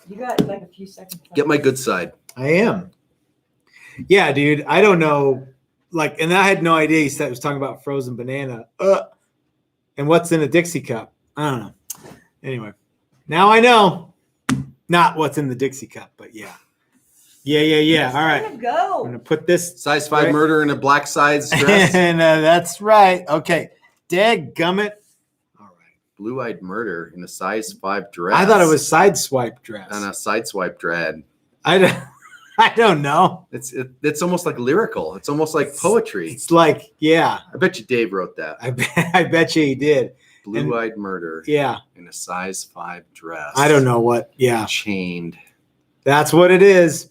You got like a few seconds left. Get my good side. I am. Yeah, dude. I don't know. Like, and I had no idea he was talking about frozen banana. And what's in a Dixie cup? I don't know. Anyway, now I know. Not what's in the Dixie cup, but yeah. Yeah. All right. Go. I'm gonna put this Size 5 murder in a black sides dress. and that's right. Okay. Dadgummit. All right. Blue-eyed murder in a size 5 dress. I thought it was sideswipe dress. And a sideswipe dread. I don't know. It's almost like lyrical. It's almost like poetry. It's like, yeah. I bet you Dave wrote that. I bet you he did. Blue-eyed murder. Yeah. In a size 5 dress. I don't know what. Yeah. Chained. That's what it is.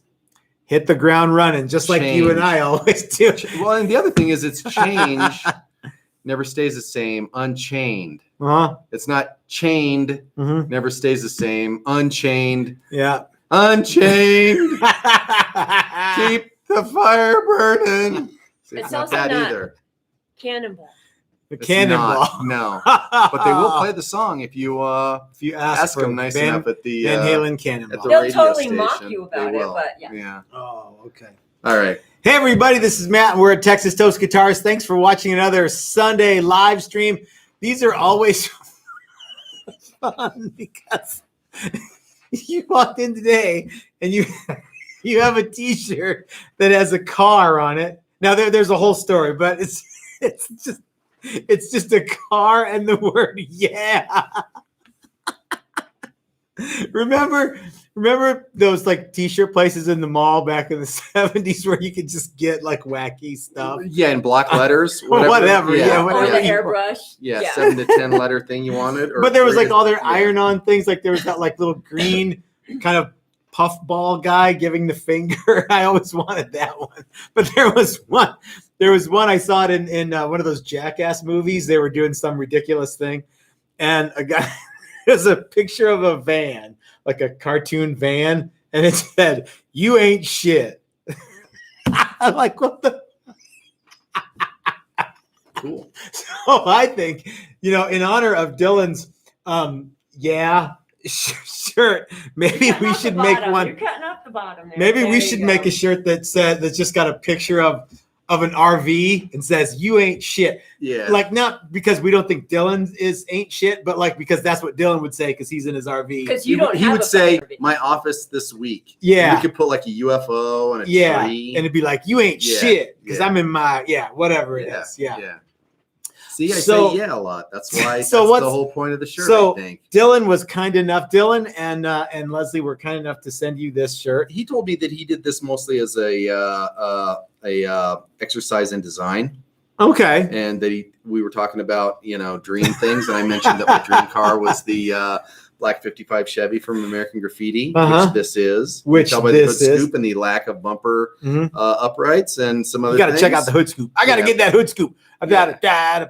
Hit the ground running, just like you and I always do. Well, and the other thing is it's change never stays the same. Unchained. Uh-huh. It's not chained. Mm-hmm. Never stays the same. Unchained. Yeah. Unchained. Keep the fire burning. It's not also that not either. Cannonball. The It's cannonball. not, no. But they will play the song if you ask them nice enough at the Van Halen cannonball. at the They'll radio totally station. mock you about They it, will. but yeah. Yeah. Oh, okay. All right. Hey, everybody, this is Matt, and we're at Texas Toast Guitars. Thanks for watching another Sunday live stream. These are always fun because you walked in today and you have a T-shirt that has a car on it. Now, there's a whole story, but it's just a car and the word yeah. Remember those like T-shirt places in the mall back in the 70s where you could just get like wacky stuff? Yeah, in block letters. Whatever. Yeah, Or whatever. the airbrush. Yeah, 7 to 10 letter thing you wanted. But there was like all their yeah. iron-on things. Like there was that like little green kind of puffball guy giving the finger. I always wanted that one. But there was one I saw it in one of those Jackass movies. They were doing some ridiculous thing, and a guy there's a picture of a van, like a cartoon van, and it said, "You ain't shit." I'm like, what the? Cool. So I think, in honor of Dylan's shirt, maybe we should make one. You're cutting off the bottom there. Maybe There we you should go. make a shirt that's just got a picture of an RV and says "You ain't shit." Yeah. Like, not because we don't think Dylan ain't shit, but like because that's what Dylan would say because he's in his RV. Because you don't he have would a say, fire. "My office this week." Yeah. And we could put like a UFO and a tree. And it'd be like, "You ain't Yeah, shit," because yeah. I'm in my whatever it is. Yeah. Yeah. See, I So- say yeah a lot. That's why. So that's what's- the whole point of the shirt. so I think Dylan was kind enough. Dylan and Leslie were kind enough to send you this shirt. he told me that he did this mostly as a exercise in design, Okay. and that we were talking about dream things, and I mentioned that my dream car was the black 55 Chevy from American Graffiti, Uh-huh. which this is. Which You can tell by the this hood is. scoop and the lack of bumper Mhm. uprights and some other. You got to check things. out the hood scoop. I got to Yeah. get that hood scoop. I got to Yeah.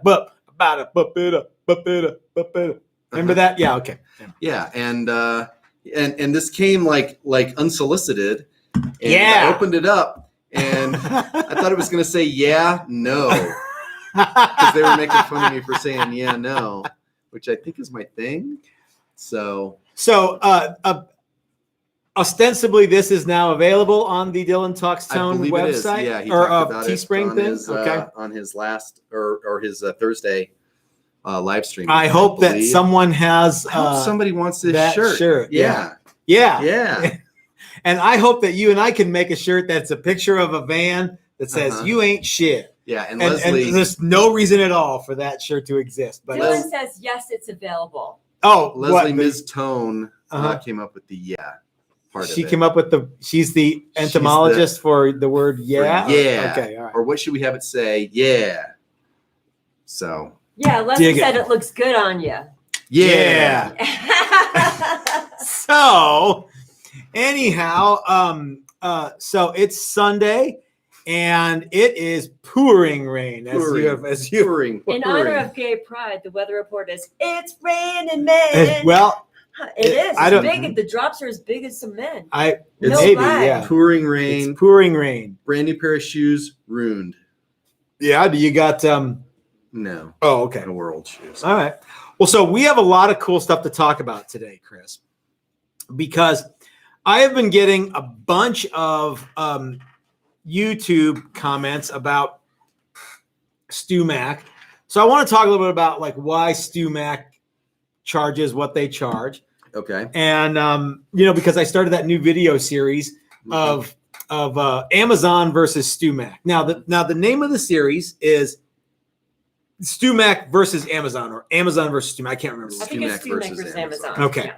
Remember that? Yeah. Okay. Yeah, and this came like unsolicited. And Yeah. I opened it up, and I thought it was going to say yeah, no, because they were making fun of me for saying yeah, no, which I think is my thing. So ostensibly, this is now available on the Dylan Talks I Tone believe it is. website Yeah, he or talked about Teespring it thing. his, Okay. on his last or his Thursday live stream. I hope that believe. someone has I hope somebody wants this that shirt. shirt, Yeah, yeah. yeah. And I hope that you and I can make a shirt that's a picture of a van that says Uh-huh. "You ain't shit." Yeah, and And Leslie. there's no reason at all for that shirt to exist. But Dylan says yes, it's available. Leslie what? Ms. Tone Uh-huh. came up with the yeah part She of it. came up with she's the She's entomologist for the word yeah. yeah. Okay. All right. Or what should we have it say? Yeah. So Yeah, Leslie Dig it. said it looks good on you. yeah. So anyhow, so it's Sunday and it is pouring rain as you Pouring. In honor of Gay Pride, the weather report is it's raining men. well, it is. I It's don't- big. The drops are as big as some men. I No maybe lie. yeah. pouring rain. It's pouring rain. Brand new pair of shoes ruined. Yeah, do you got No. oh okay. No world shoes. All right. Well, so we have a lot of cool stuff to talk about today, Chris, because I have been getting a bunch of YouTube comments about StewMac. So I want to talk a little bit about like why StewMac charges what they charge. Okay. And because I started that new video series of Amazon versus StewMac. Now the name of the series is StewMac versus Amazon, or Amazon versus StewMac. I can't remember. I think it's StewMac versus Amazon. Okay. Yeah.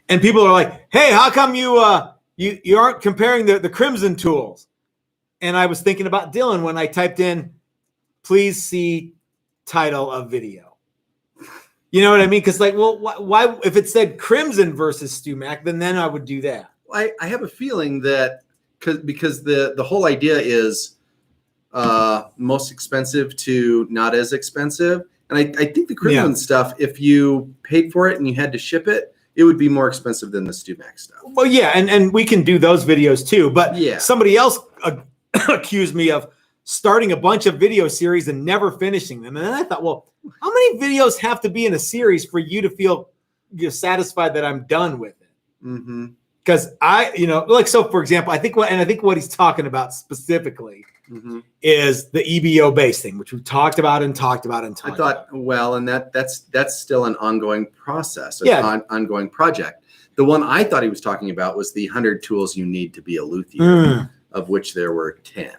And people are like, "Hey, how come you aren't comparing the Crimson tools?" And I was thinking about Dylan when I typed in, "Please see title of video." You know what I mean? Because like, well, why if it said Crimson versus StewMac, then I would do that. I have a feeling that because the whole idea is most expensive to not as expensive, and I think the Crimson stuff, if you paid for it and you had to ship it, it would be more expensive than the StewMac stuff. Well, yeah, and we can do those videos too. But yeah, somebody else accused me of starting a bunch of video series and never finishing them. And then I thought, well, how many videos have to be in a series for you to feel satisfied that I'm done with it? Because so for example, I think what he's talking about specifically is the EBO bass thing, which we've talked about. And that's still an ongoing process, ongoing project. The one I thought he was talking about was the 100 tools you need to be a luthier, of which there were 10.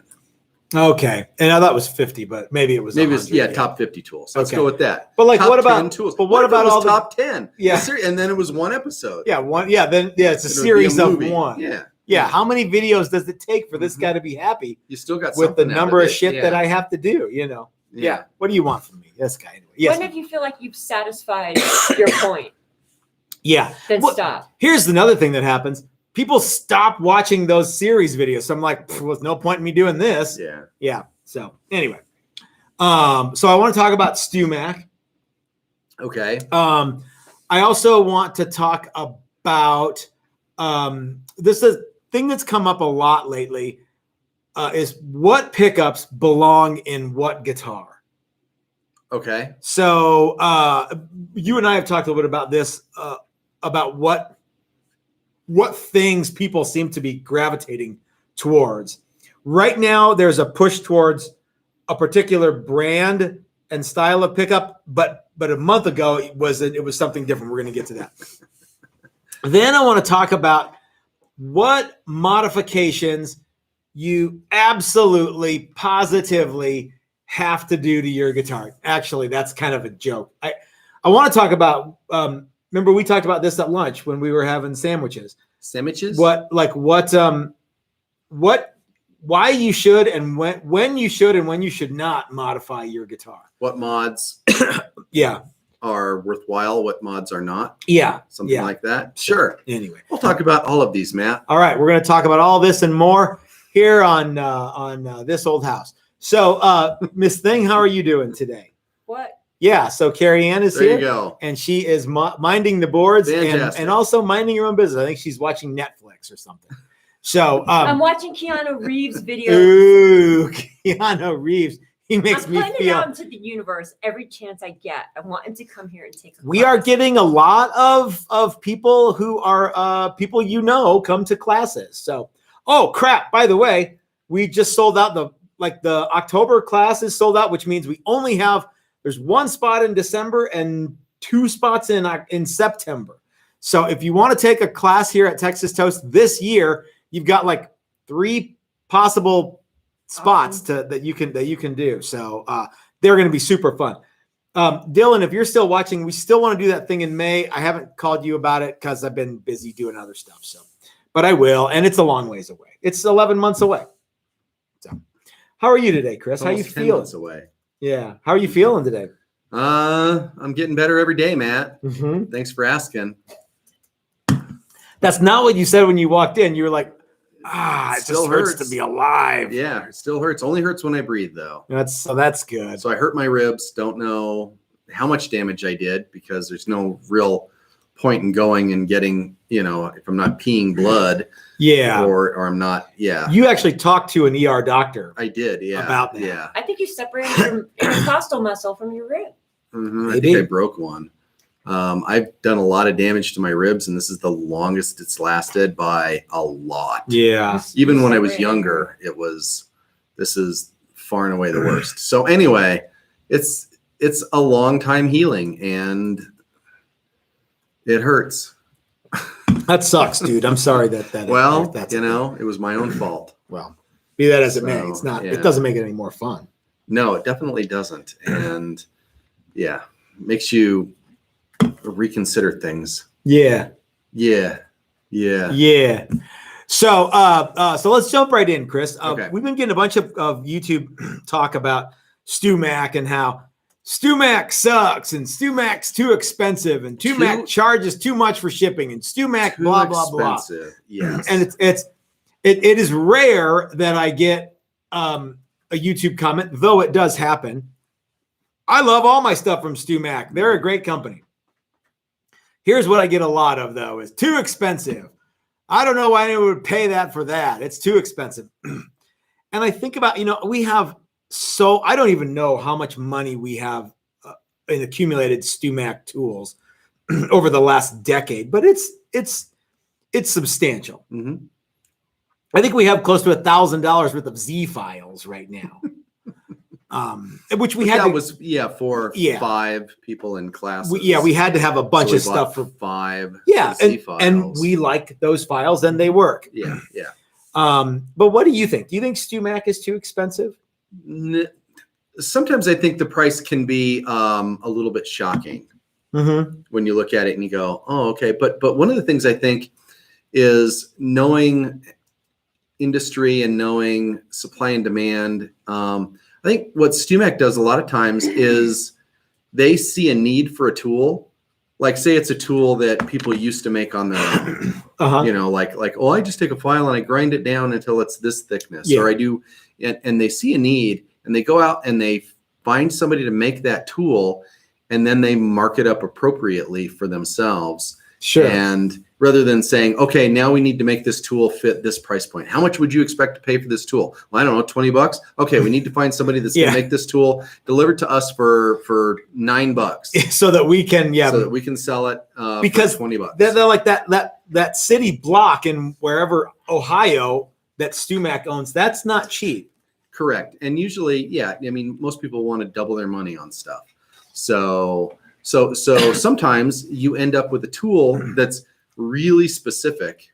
Okay, and I thought it was 50, but maybe it was top 50 tools. Let's go with that. But like, top what about tools? But what about all the top 10? Yeah, and then it was one episode. Yeah, one. Yeah, then it's a series of one. Yeah. How many videos does it take for this guy to be happy? You still got with the number of shit that I have to do. Yeah. What do you want from me, this guy? Anyway. Yes. When if you feel like you've satisfied your point? Yeah. Then stop. Here's another thing that happens. People stop watching those series videos. So I'm like, there's no point in me doing this. Yeah. So anyway, so I want to talk about StewMac. Okay. I also want to talk about this is a thing that's come up a lot lately. Is what pickups belong in what guitar? Okay. So you and I have talked a little bit about this, about what things people seem to be gravitating towards. Right now, there's a push towards a particular brand and style of pickup, but a month ago it was something different. We're going to get to that. Then I want to talk about what modifications you absolutely, positively have to do to your guitar. Actually, that's kind of a joke. I want to talk about. Remember, we talked about this at lunch when we were having sandwiches. Sandwiches? Why you should and when you should and when you should not modify your guitar. What mods are worthwhile, what mods are not. Something like that. Sure. Anyway, we'll talk about all of these, Matt. All right, we're going to talk about all this and more here on This Old House. So, Miss Thing, how are you doing today? What? Yeah, so Carrie Ann is there here. You go. And she is minding the boards and also minding her own business. I think she's watching Netflix or something. So I'm watching Keanu Reeves videos. Ooh, Keanu Reeves. He makes me I'm putting it feel out into the universe every chance I get. I want him to come here and take a class. We are getting a lot of people who are people come to classes. So, oh crap! By the way, we just sold out the October class is sold out, which means we only have there's one spot in December and 2 spots in September. So if you want to take a class here at Texas Toast this year, you've got like 3 possible spots that you can do. So they're going to be super fun. Dylan, if you're still watching, we still want to do that thing in May. I haven't called you about it because I've been busy doing other stuff. So, but I will, and it's a long ways away. It's 11 months away. So, how are you today, Chris? How are you feeling? 10 months away. Yeah. How are you feeling today? I'm getting better every day, Matt. Mm-hmm. Thanks for asking. That's not what you said when you walked in. You were like, it still hurts to be alive. Yeah, it still hurts. Only hurts when I breathe, though. That's good. So I hurt my ribs. Don't know how much damage I did because there's no real point in going and getting, if I'm not peeing blood. Yeah. Or I'm not. Yeah. You actually talked to an ER doctor. I did. Yeah. About that. Yeah. I think you separated your intercostal muscle from your rib. Mm-hmm. I think I broke one. I've done a lot of damage to my ribs, and this is the longest it's lasted by a lot. Yeah. Even when I was younger, this is far and away the worst. So anyway, it's a long time healing, and it hurts. That sucks, dude. I'm sorry that that's it was my own fault. Well, be that as it may, it's not. Yeah. It doesn't make it any more fun. No, it definitely doesn't, and yeah, makes you reconsider things. Yeah. So, so let's jump right in, Chris. Okay. We've been getting a bunch of YouTube talk about StewMac and how StewMac sucks and StewMac's too expensive and StewMac charges too much for shipping and StewMac blah blah blah. Yes. And it is rare that I get a YouTube comment, though it does happen. I love all my stuff from StewMac. They're a great company. Here's what I get a lot of, though, is too expensive. I don't know why anyone would pay that for that. It's too expensive. And I think about, we have I don't even know how much money we have in accumulated StewMac tools over the last decade, but it's substantial. Mm-hmm. I think we have close to $1,000 worth of Z files right now. Which we had for 5 people in classes. We had to have a bunch of stuff for 5 Z files. And we like those files and they work. Yeah. But what do you think? Do you think StewMac is too expensive? Sometimes I think the price can be a little bit shocking when you look at it and you go, oh, okay. But one of the things I think is knowing industry and knowing supply and demand. I think what StewMac does a lot of times is they see a need for a tool. Like say it's a tool that people used to make on their own, like, oh, I just take a file and I grind it down until it's this thickness, or I do, and they see a need and they go out and they find somebody to make that tool, and then they mark it up appropriately for themselves. Sure. And rather than saying, okay, now we need to make this tool fit this price point. How much would you expect to pay for this tool? Well, I don't know, $20. Okay, we need to find somebody that's going to make this tool delivered to us for $9, so that we can so that we can sell it because for $20. They're like that city block in wherever Ohio that StewMac owns. That's not cheap. Correct. And usually, most people want to double their money on stuff. So sometimes you end up with a tool that's really specific,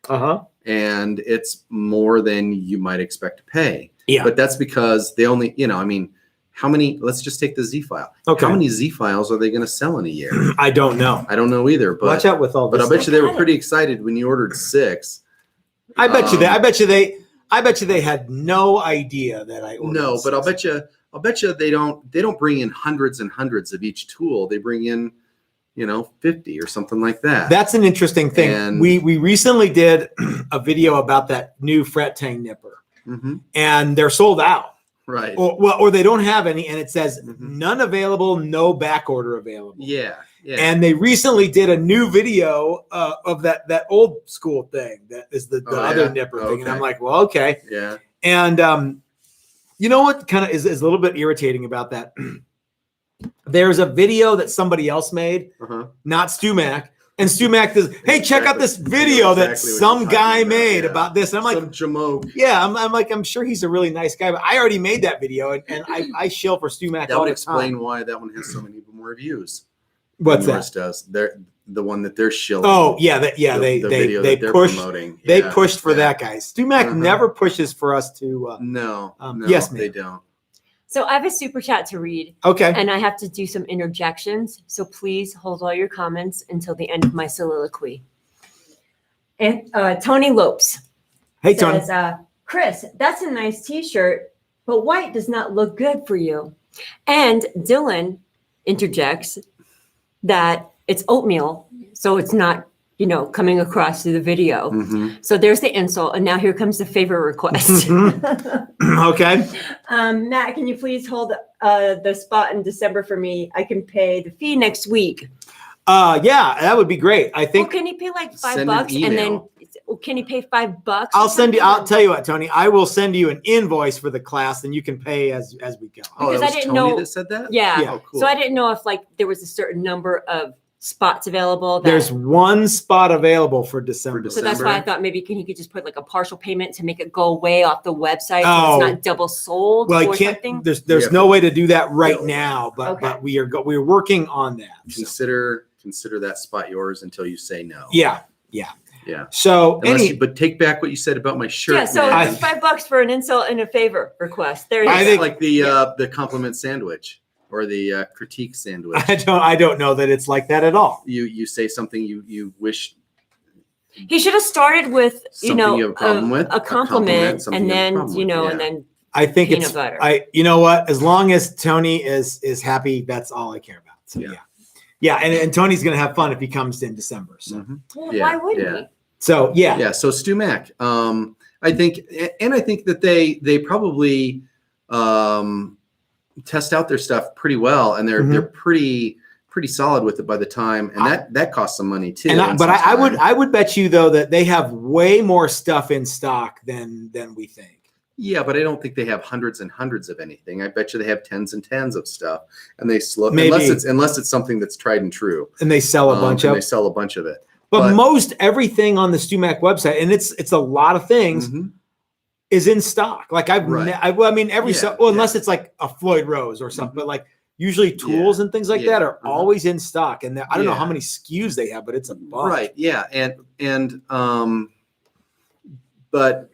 and it's more than you might expect to pay. Yeah. But that's because they only, how many? Let's just take the Z file. Okay. How many Z files are they going to sell in a year? I don't know. I don't know either. But watch out with all this. But I bet you they were pretty excited when you ordered 6. I bet you they had no idea that I ordered. No, but I'll bet you they don't bring in hundreds and hundreds of each tool. They bring in 50 or something like that. That's an interesting thing. And we recently did a video about that new fret tang nipper, and they're sold out. Right. Or they don't have any, and it says none available, no back order available. Yeah. And they recently did a new video of that old school thing that is the other nipper thing, and I'm like, well, okay. Yeah. And you know what kind of is a little bit irritating about that? There's a video that somebody else made, not StewMac, and StewMac says, "Hey, check out this video that some guy made about this." And I'm like, some jamoke. Yeah, I'm like, I'm sure he's a really nice guy, but I already made that video, and I shill for StewMac. That would explain why that one has so many more views. What's that? Does the one that they're shilling? Oh yeah, they pushed. Promoting. They pushed for that guy. StewMac never pushes for us to. No, yes, ma'am. They don't. So I have a super chat to read. Okay. And I have to do some interjections. So please hold all your comments until the end of my soliloquy. And Tony Lopes. Hey, Tony. Says, Chris, that's a nice t-shirt, but white does not look good for you. And Dylan interjects that it's oatmeal, so it's not, coming across through the video. So there's the insult, and now here comes the favor request. Okay. Matt, can you please hold the spot in December for me? I can pay the fee next week. Yeah, that would be great. I think. Well, can you pay like $5 and then can you pay $5? I'll tell you what, Tony. I will send you an invoice for the class, and you can pay as we go. Because I didn't know that said that. Yeah. Oh, cool. So I didn't know if there was a certain number of spots available? There's one spot available for December. So that's why I thought maybe he could just put like a partial payment to make it go away off the website, so Oh. it's not double sold Well, or I can't. something. There's no way to do that right now, but Okay. we're working on that. So. Consider that spot yours until you say no. Yeah. So But take back what you said about my shirt. Yeah, so man. it's $5 for an insult and a favor request. There you I go. think- like the compliment sandwich or the critique sandwich. I don't know that it's like that at all. You say something you wish He should have started with, something you have a problem with, a compliment, something and you have a then, problem with, and yeah. then I think peanut it's butter. you know what? As long as Tony is happy, that's all I care about. So yeah. And Tony's gonna have fun if he comes in December. So well, Yeah, why wouldn't yeah. he? so Yeah, so StewMac. I think that they probably test out their stuff pretty well, and they're pretty solid with it by the time, and that costs some money too. but I would bet you though that they have way more stuff in stock than we think. Yeah, but I don't think they have hundreds and hundreds of anything. I bet you they have tens and tens of stuff, and they Maybe. unless it's something that's tried and true. And they sell a bunch and of they sell a bunch of it. but most everything on the StewMac website, and it's a lot of things, Mhm. is in stock. Like I mean every Yeah, unless it's like a Floyd Rose or something, but like usually tools and things like that are always in stock. And I don't know how many SKUs they have, but it's a bunch. Right. Yeah. And but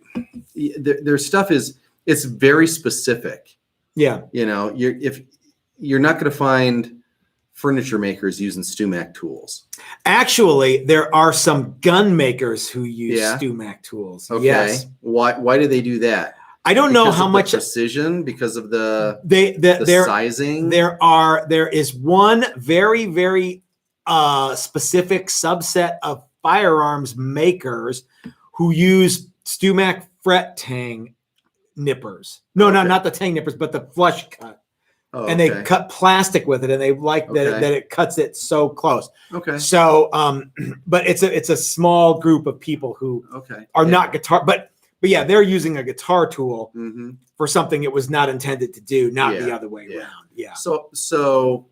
their stuff it's very specific. Yeah. You're not going to find furniture makers using StewMac tools. Actually, there are some gun makers who use StewMac tools. Okay. Yes. Why do they do that? I don't know how of much the precision, because of the the sizing. There is one very, very specific subset of firearms makers who use StewMac fret tang nippers. No, not the tang nippers, but the flush cut. Oh, and they cut plastic with it, and they like that it cuts it so close. Okay. So, but it's a small group of people who are not guitar, but yeah, they're using a guitar tool for something it was not intended to do, not the other way around. Yeah. So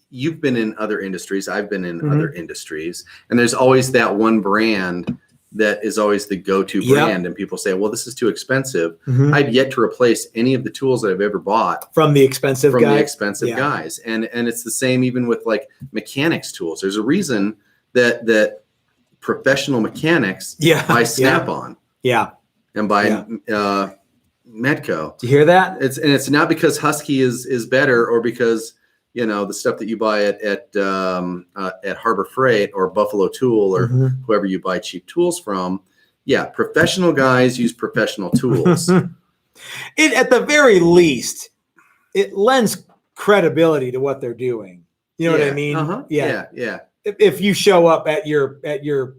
you've been in other industries. I've been in other industries, and there's always that one brand that is always the go-to brand, and people say, well, this is too expensive. I've yet to replace any of the tools that I've ever bought from the expensive guys. And it's the same even with like mechanics tools. There's a reason that professional mechanics buy Snap-on. Yeah. And by Metco. Do you hear that? It's not because Husky is better, or because the stuff that you buy at Harbor Freight or Buffalo Tool or whoever you buy cheap tools from. Yeah, professional guys use professional tools. At the very least, it lends credibility to what they're doing. You know what I mean? Yeah. If you show up at the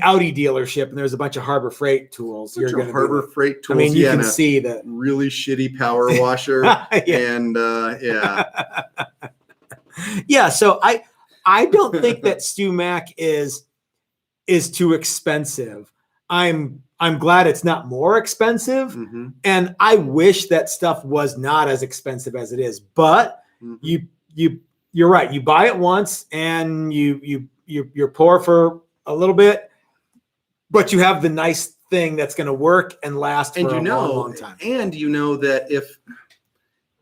Audi dealership and there's a bunch of Harbor Freight tools, you're going to Harbor Freight tools. I mean, you can see that really shitty power washer, and yeah. So I don't think that StewMac is too expensive. I'm glad it's not more expensive, and I wish that stuff was not as expensive as it is. But you're right. You buy it once and you're poor for a little bit, but you have the nice thing that's going to work and last for a long time. And that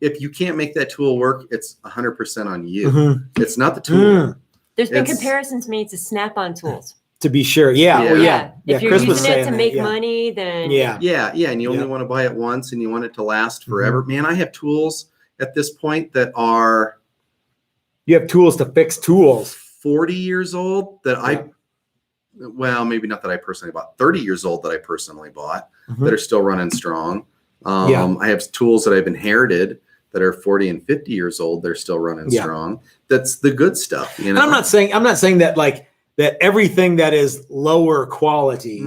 if you can't make that tool work, it's 100% on you. It's not the tool. There's been comparisons made to Snap-on tools. To be sure. Yeah. Yeah. Well, yeah. If you're Chris was using it to saying make that, money, then Yeah. And you only want to buy it once, and you want it to last forever. Man, I have tools at this point that are you have tools to fix tools. 40 years old that well, maybe not that I personally bought, 30 years old that I personally bought that are still running strong. I have tools that I've inherited that are 40 and 50 years old. They're still running strong. That's the good stuff. And I'm not saying that that everything that is lower quality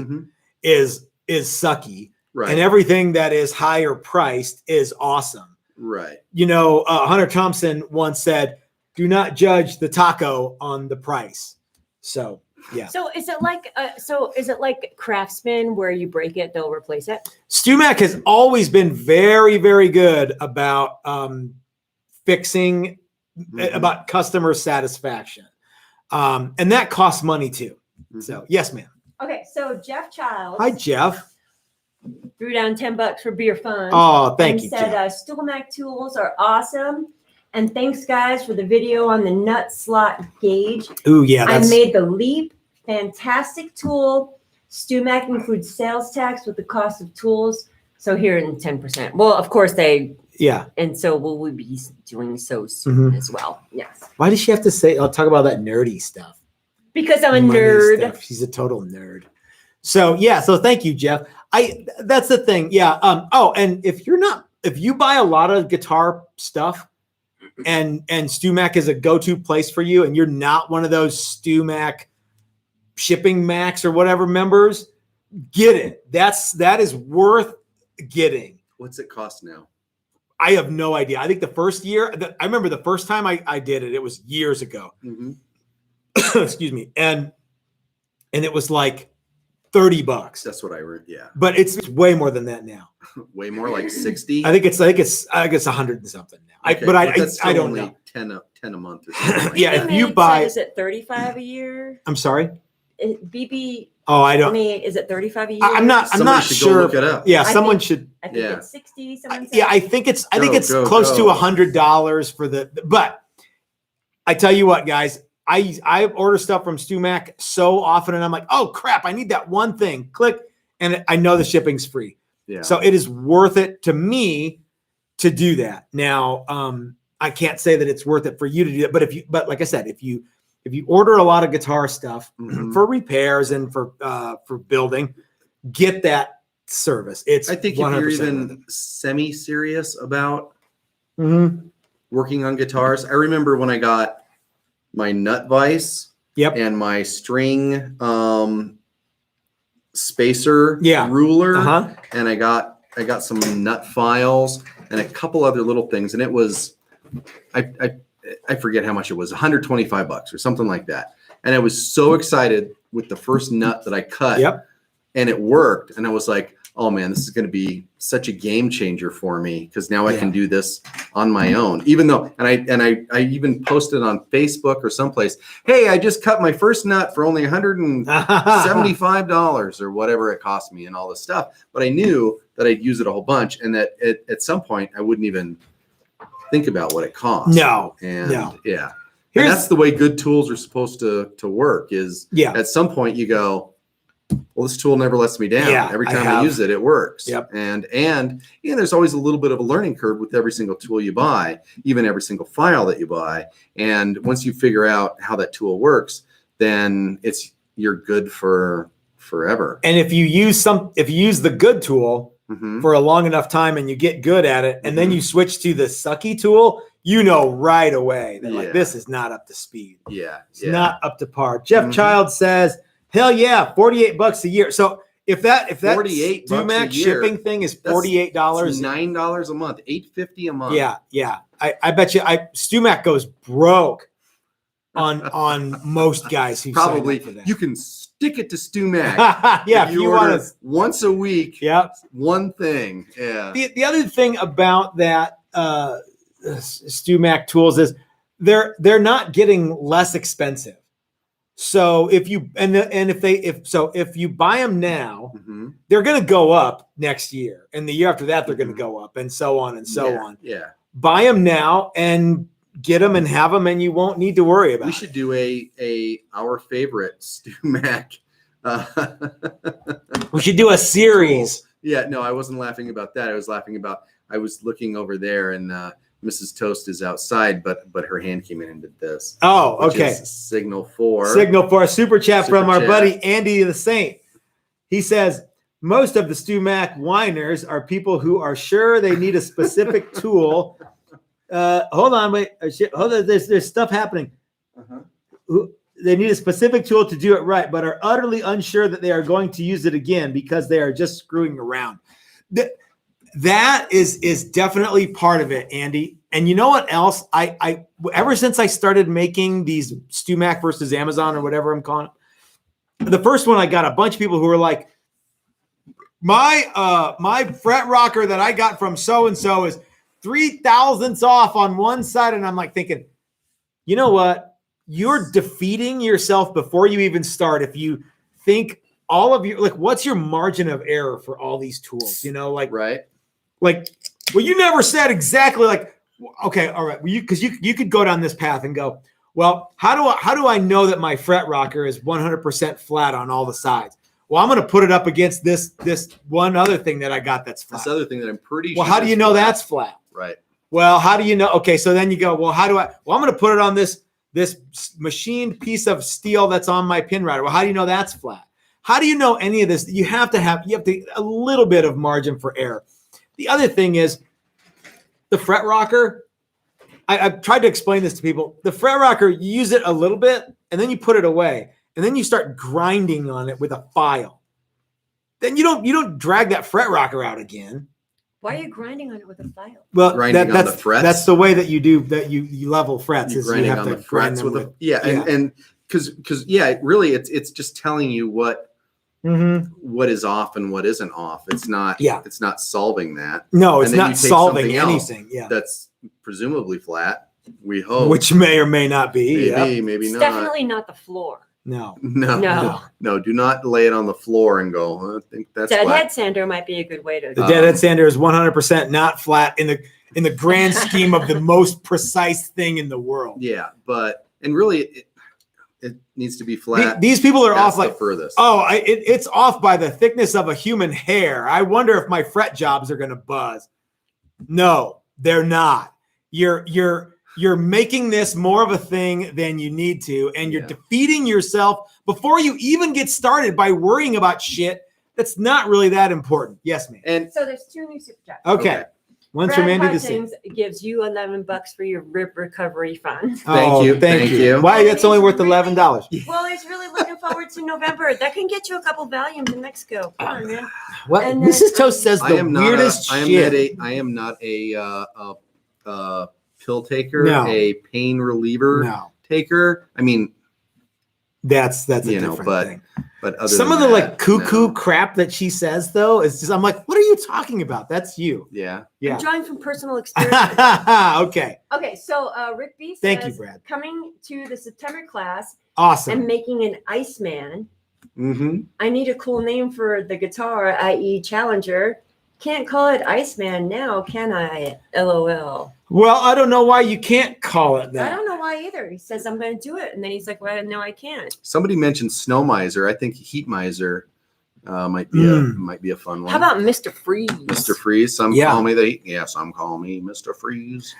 is sucky. Right. And everything that is higher priced is awesome. Right. Hunter Thompson once said, do not judge the taco on the price. So, yeah. So is it like Craftsman where you break it, they'll replace it? StewMac has always been very, very good about fixing about customer satisfaction. And that costs money too. So yes, ma'am. Okay, so Jeff Childs. Hi, Jeff. Threw down $10 for beer fun. Oh, thank and you, said, Jeff. StewMac tools are awesome. And thanks, guys, for the video on the nut slot gauge. Ooh, yeah. I made the leap. Fantastic tool. StewMac includes sales tax with the cost of tools. So here in 10%. Well, of course they. Yeah. And so will we be doing so soon as well. Yes. Why does she have to say, I'll talk about that nerdy stuff? Because I'm a Money nerd. stuff. She's a total nerd. So yeah, so thank you, Jeff. That's the thing. Yeah. And if you buy a lot of guitar stuff and StewMac is a go-to place for you, and you're not one of those StewMac shipping Macs or whatever members, get it. That is worth getting. What's it cost now? I have no idea. I think the first year, I remember the first time I did it, it was years ago. Excuse me. And it was like $30. That's what I read. Yeah. But it's way more than that now. Way more, like 60. I think it's 100 and something now. Okay, I don't know. 10 a month or something. Like Yeah, that. if you buy, is it 35 a year? I'm sorry. BB. Oh, I I don't. mean, is it 35 a year? I'm not Somebody should sure. go look it up. Yeah, I someone think- should. I think Yeah. it's 60. Someone said. Yeah, I think it's Go, close to go. $100 for the. But I tell you what, guys, I order stuff from StewMac so often, and I'm like, oh crap, I need that one thing. Click, and I know the shipping's free. Yeah. So it is worth it to me to do that. Now, I can't say that it's worth it for you to do that, but like I said, if you order a lot of guitar stuff for repairs and for building, get that service. It's I think if you're even semi-serious about working on guitars, I remember when I got my nut vise and my string spacer ruler, and I got some nut files and a couple other little things, and it was I forget how much it was, $125 or something like that. And I was so excited with the first nut that I cut, and it worked, and I was like, oh man, this is going to be such a game changer for me, because now I can do this on my own. Even though, and I even posted on Facebook or someplace, hey, I just cut my first nut for only $175 or whatever it cost me and all this stuff. But I knew that I'd use it a whole bunch, and that at some point I wouldn't even think about what it costs. No. And yeah. And that's the way good tools are supposed to work, is at some point you go, well, this tool never lets me down. Every time I use it, it works. And there's always a little bit of a learning curve with every single tool you buy, even every single file that you buy. And once you figure out how that tool works, then you're good for forever. And if you use the good tool for a long enough time and you get good at it, and then you switch to the sucky tool, you know right away that like, this is not up to speed. It's not up to par. Jeff Child says, hell yeah, $48 a year. So if that StewMac shipping thing is $48, $9 a month, $8.50 a month. Yeah. I bet you StewMac goes broke on most guys who probably sign up for that. You can stick it to StewMac. If you want to once a week. One thing. Yeah. The other thing about that StewMac tools is they're not getting less expensive. So if you if you buy them now, they're going to go up next year, and the year after that they're going to go up, and so on and so on. Yeah. Buy them now and get them and have them, and you won't need to worry about it. We should do our favorite StewMac. We should do a series. Yeah, no, I wasn't laughing about that. I was laughing about, I was looking over there, and Mrs. Toast is outside, but her hand came in and did this. Oh, okay. Signal for a super chat from our buddy Andy the Saint. He says, most of the StewMac whiners are people who are sure they need a specific tool. Hold on, wait. Hold on. There's stuff happening. They need a specific tool to do it right, but are utterly unsure that they are going to use it again because they are just screwing around. That is definitely part of it, Andy. And you know what else? I ever since I started making these StewMac versus Amazon or whatever I'm calling it, the first one I got a bunch of people who were like, my fret rocker that I got from so and so is 3 thousandths off on one side, and I'm like thinking, you know what? You're defeating yourself before you even start. If you think all of your, like, what's your margin of error for all these tools? You know, like, Right. Like, well, you never said exactly like, okay, all right. Well, because you could go down this path and go, well, how do I know that my fret rocker is 100% flat on all the sides? Well, I'm going to put it up against this one other thing that I got that's flat. This other thing that I'm pretty Well, sure. how do you know that's flat? Right. Well, how do you know? Okay, so then you go, well, how do I? Well, I'm going to put it on this machined piece of steel that's on my pin rider. Well, how do you know that's flat? How do you know any of this? You have to a little bit of margin for error. The other thing is the fret rocker. I've tried to explain this to people. The fret rocker, you use it a little bit and then you put it away and then you start grinding on it with a file. Then you don't drag that fret rocker out again. Why are you grinding on it with a file? Well, grinding on the frets. That's the way that you do that. You level frets. You're grinding on the frets with a and because really it's just telling you what is off and what isn't off. It's not. Yeah. It's not solving that. No, it's not solving anything. Yeah. That's presumably flat. We hope. Which may or may not be. Maybe it's not. Definitely not the floor. No. Do not lay it on the floor and go, I think that's Deadhead sander might be a good way to. The deadhead sander is 100% not flat in the grand scheme of the most precise thing in the world. Yeah, and really it needs to be flat. These people are off like furthest. It's off by the thickness of a human hair. I wonder if my fret jobs are going to buzz. No, they're not. You're making this more of a thing than you need to, and you're defeating yourself before you even get started by worrying about shit that's not really that important. Yes, ma'am. And so there's 2 new super chats. Okay. One's from Andy the same. Gives you $11 for your rib recovery fund. Thank you. Why? That's only worth $11. Well, he's really looking forward to November. That can get you a couple volumes in Mexico. Come on, man. What? Mrs. Toast says the weirdest shit. I am not a pill taker, a pain reliever taker. I mean, that's a different thing. But other some of the like cuckoo crap that she says though is just, I'm like, what are you talking about? That's you. Yeah. I'm drawing from personal experience. Okay. So Rick B says, thank you, Brad. Coming to the September class. Awesome. And making an Iceman. Mm-hmm. I need a cool name for the guitar, i.e. Challenger. Can't call it Iceman now, can I? LOL. Well, I don't know why you can't call it that. I don't know why either. He says, I'm going to do it. And then he's like, well, no, I can't. Somebody mentioned Snow Miser. I think Heat Miser might be a fun one. How about Mr. Freeze? Mr. Freeze. Some call me some call me Mr. Freeze.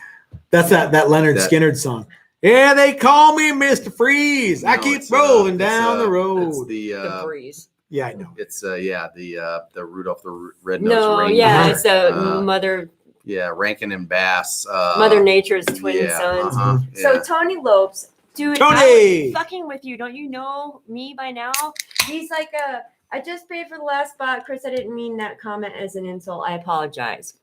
That's that Leonard Skinner song. Yeah, they call me Mr. Freeze. I keep rolling down the road. It's the Freeze. Yeah, I know. It's the Rudolph the Red-Nosed Reindeer. Yeah, it's Mother. Yeah, Rankin and Bass. Mother Nature's twin sons. So Tony Lopes, dude, I'm fucking with you. Don't you know me by now? He's like, I just paid for the last spot. Chris, I didn't mean that comment as an insult. I apologize.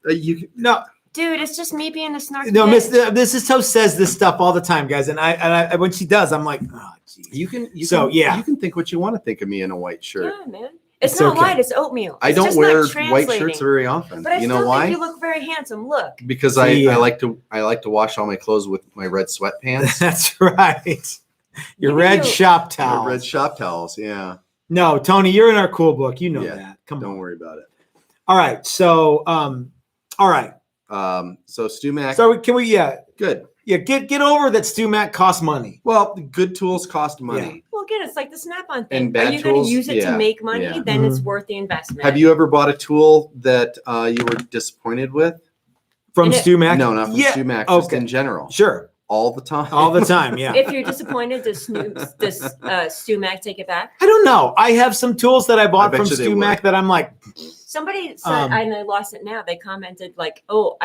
Dude, it's just me being a snarky. No, Mrs. Toast says this stuff all the time, guys, and I when she does, I'm like, oh, geez. You can think what you want to think of me in a white shirt. Yeah, man. It's not white, it's oatmeal. I don't wear white shirts very often. But I know why? Think you look very handsome. Look. Because I like to wash all my clothes with my red sweatpants. That's right. Your red shop towels. Red shop towels, yeah. No, Tony, you're in our cool book. You know that. Come on. Don't worry about it. All right. So all right. So StewMac. So can we good. Yeah, get over that StewMac costs money. Well, good tools cost money. Yeah. Well, again, it's like the Snap-on thing. And bad Are you going to use it to make money? Yeah. Then it's worth the investment. Have you ever bought a tool that you were disappointed with? From StewMac? No, not from StewMac, just in general. Sure. All the time. All the time, yeah. If you're disappointed, does StewMac take it back? I don't know. I have some tools that I bought from StewMac that I'm like. Somebody said, and I lost it now. They commented like, "Oh,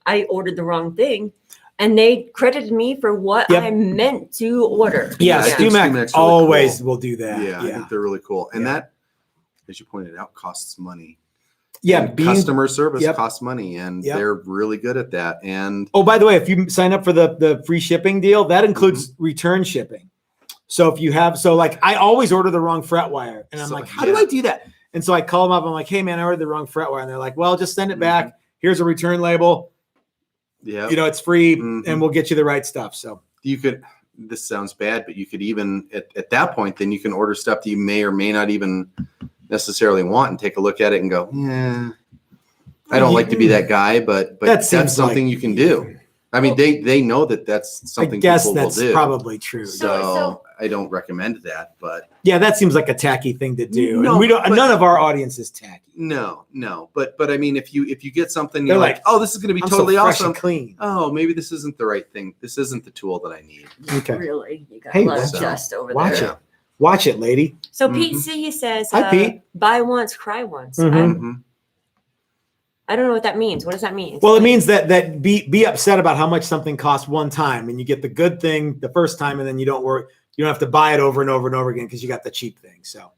I ordered the wrong thing," and they credited me for what I meant to order. Yeah, StewMac really always will do that. Yeah, I think they're really cool, and that, as you pointed out, costs money. Yeah, customer service costs money, and they're really good at that. And by the way, if you sign up for the free shipping deal, that includes return shipping. So if you have, I always order the wrong fret wire, and I'm like, how do I do that? And so I call them up. I'm like, hey man, I ordered the wrong fret wire, and they're like, well, just send it back. Here's a return label. Yeah, it's free, and we'll get you the right stuff. So you could. this sounds bad, but you could even at that point, then you can order stuff that you may or may not even necessarily want and take a look at it and go, yeah, I don't like to be that guy, but that's something you can do. I mean, they know that that's something I guess people that's will do. Probably true. So I don't recommend that, but yeah, that seems like a tacky thing to do. No, and we don't. None of our audience is tacky. No, but I mean, if you get something, They're you're like, oh, this is going to be I'm totally so fresh awesome. and clean. Oh, maybe this isn't the right thing. This isn't the tool that I need. Okay. Really, you got Hey, a lot of so dust over Watch there. it. Watch it, lady. So Pete C says, Hi, Pete. buy once, cry once. Mhm. I don't know what that means. What does that mean? Well, it means that be upset about how much something costs one time, and you get the good thing the first time, and then you don't worry. You don't have to buy it over and over and over again because you got the cheap thing. So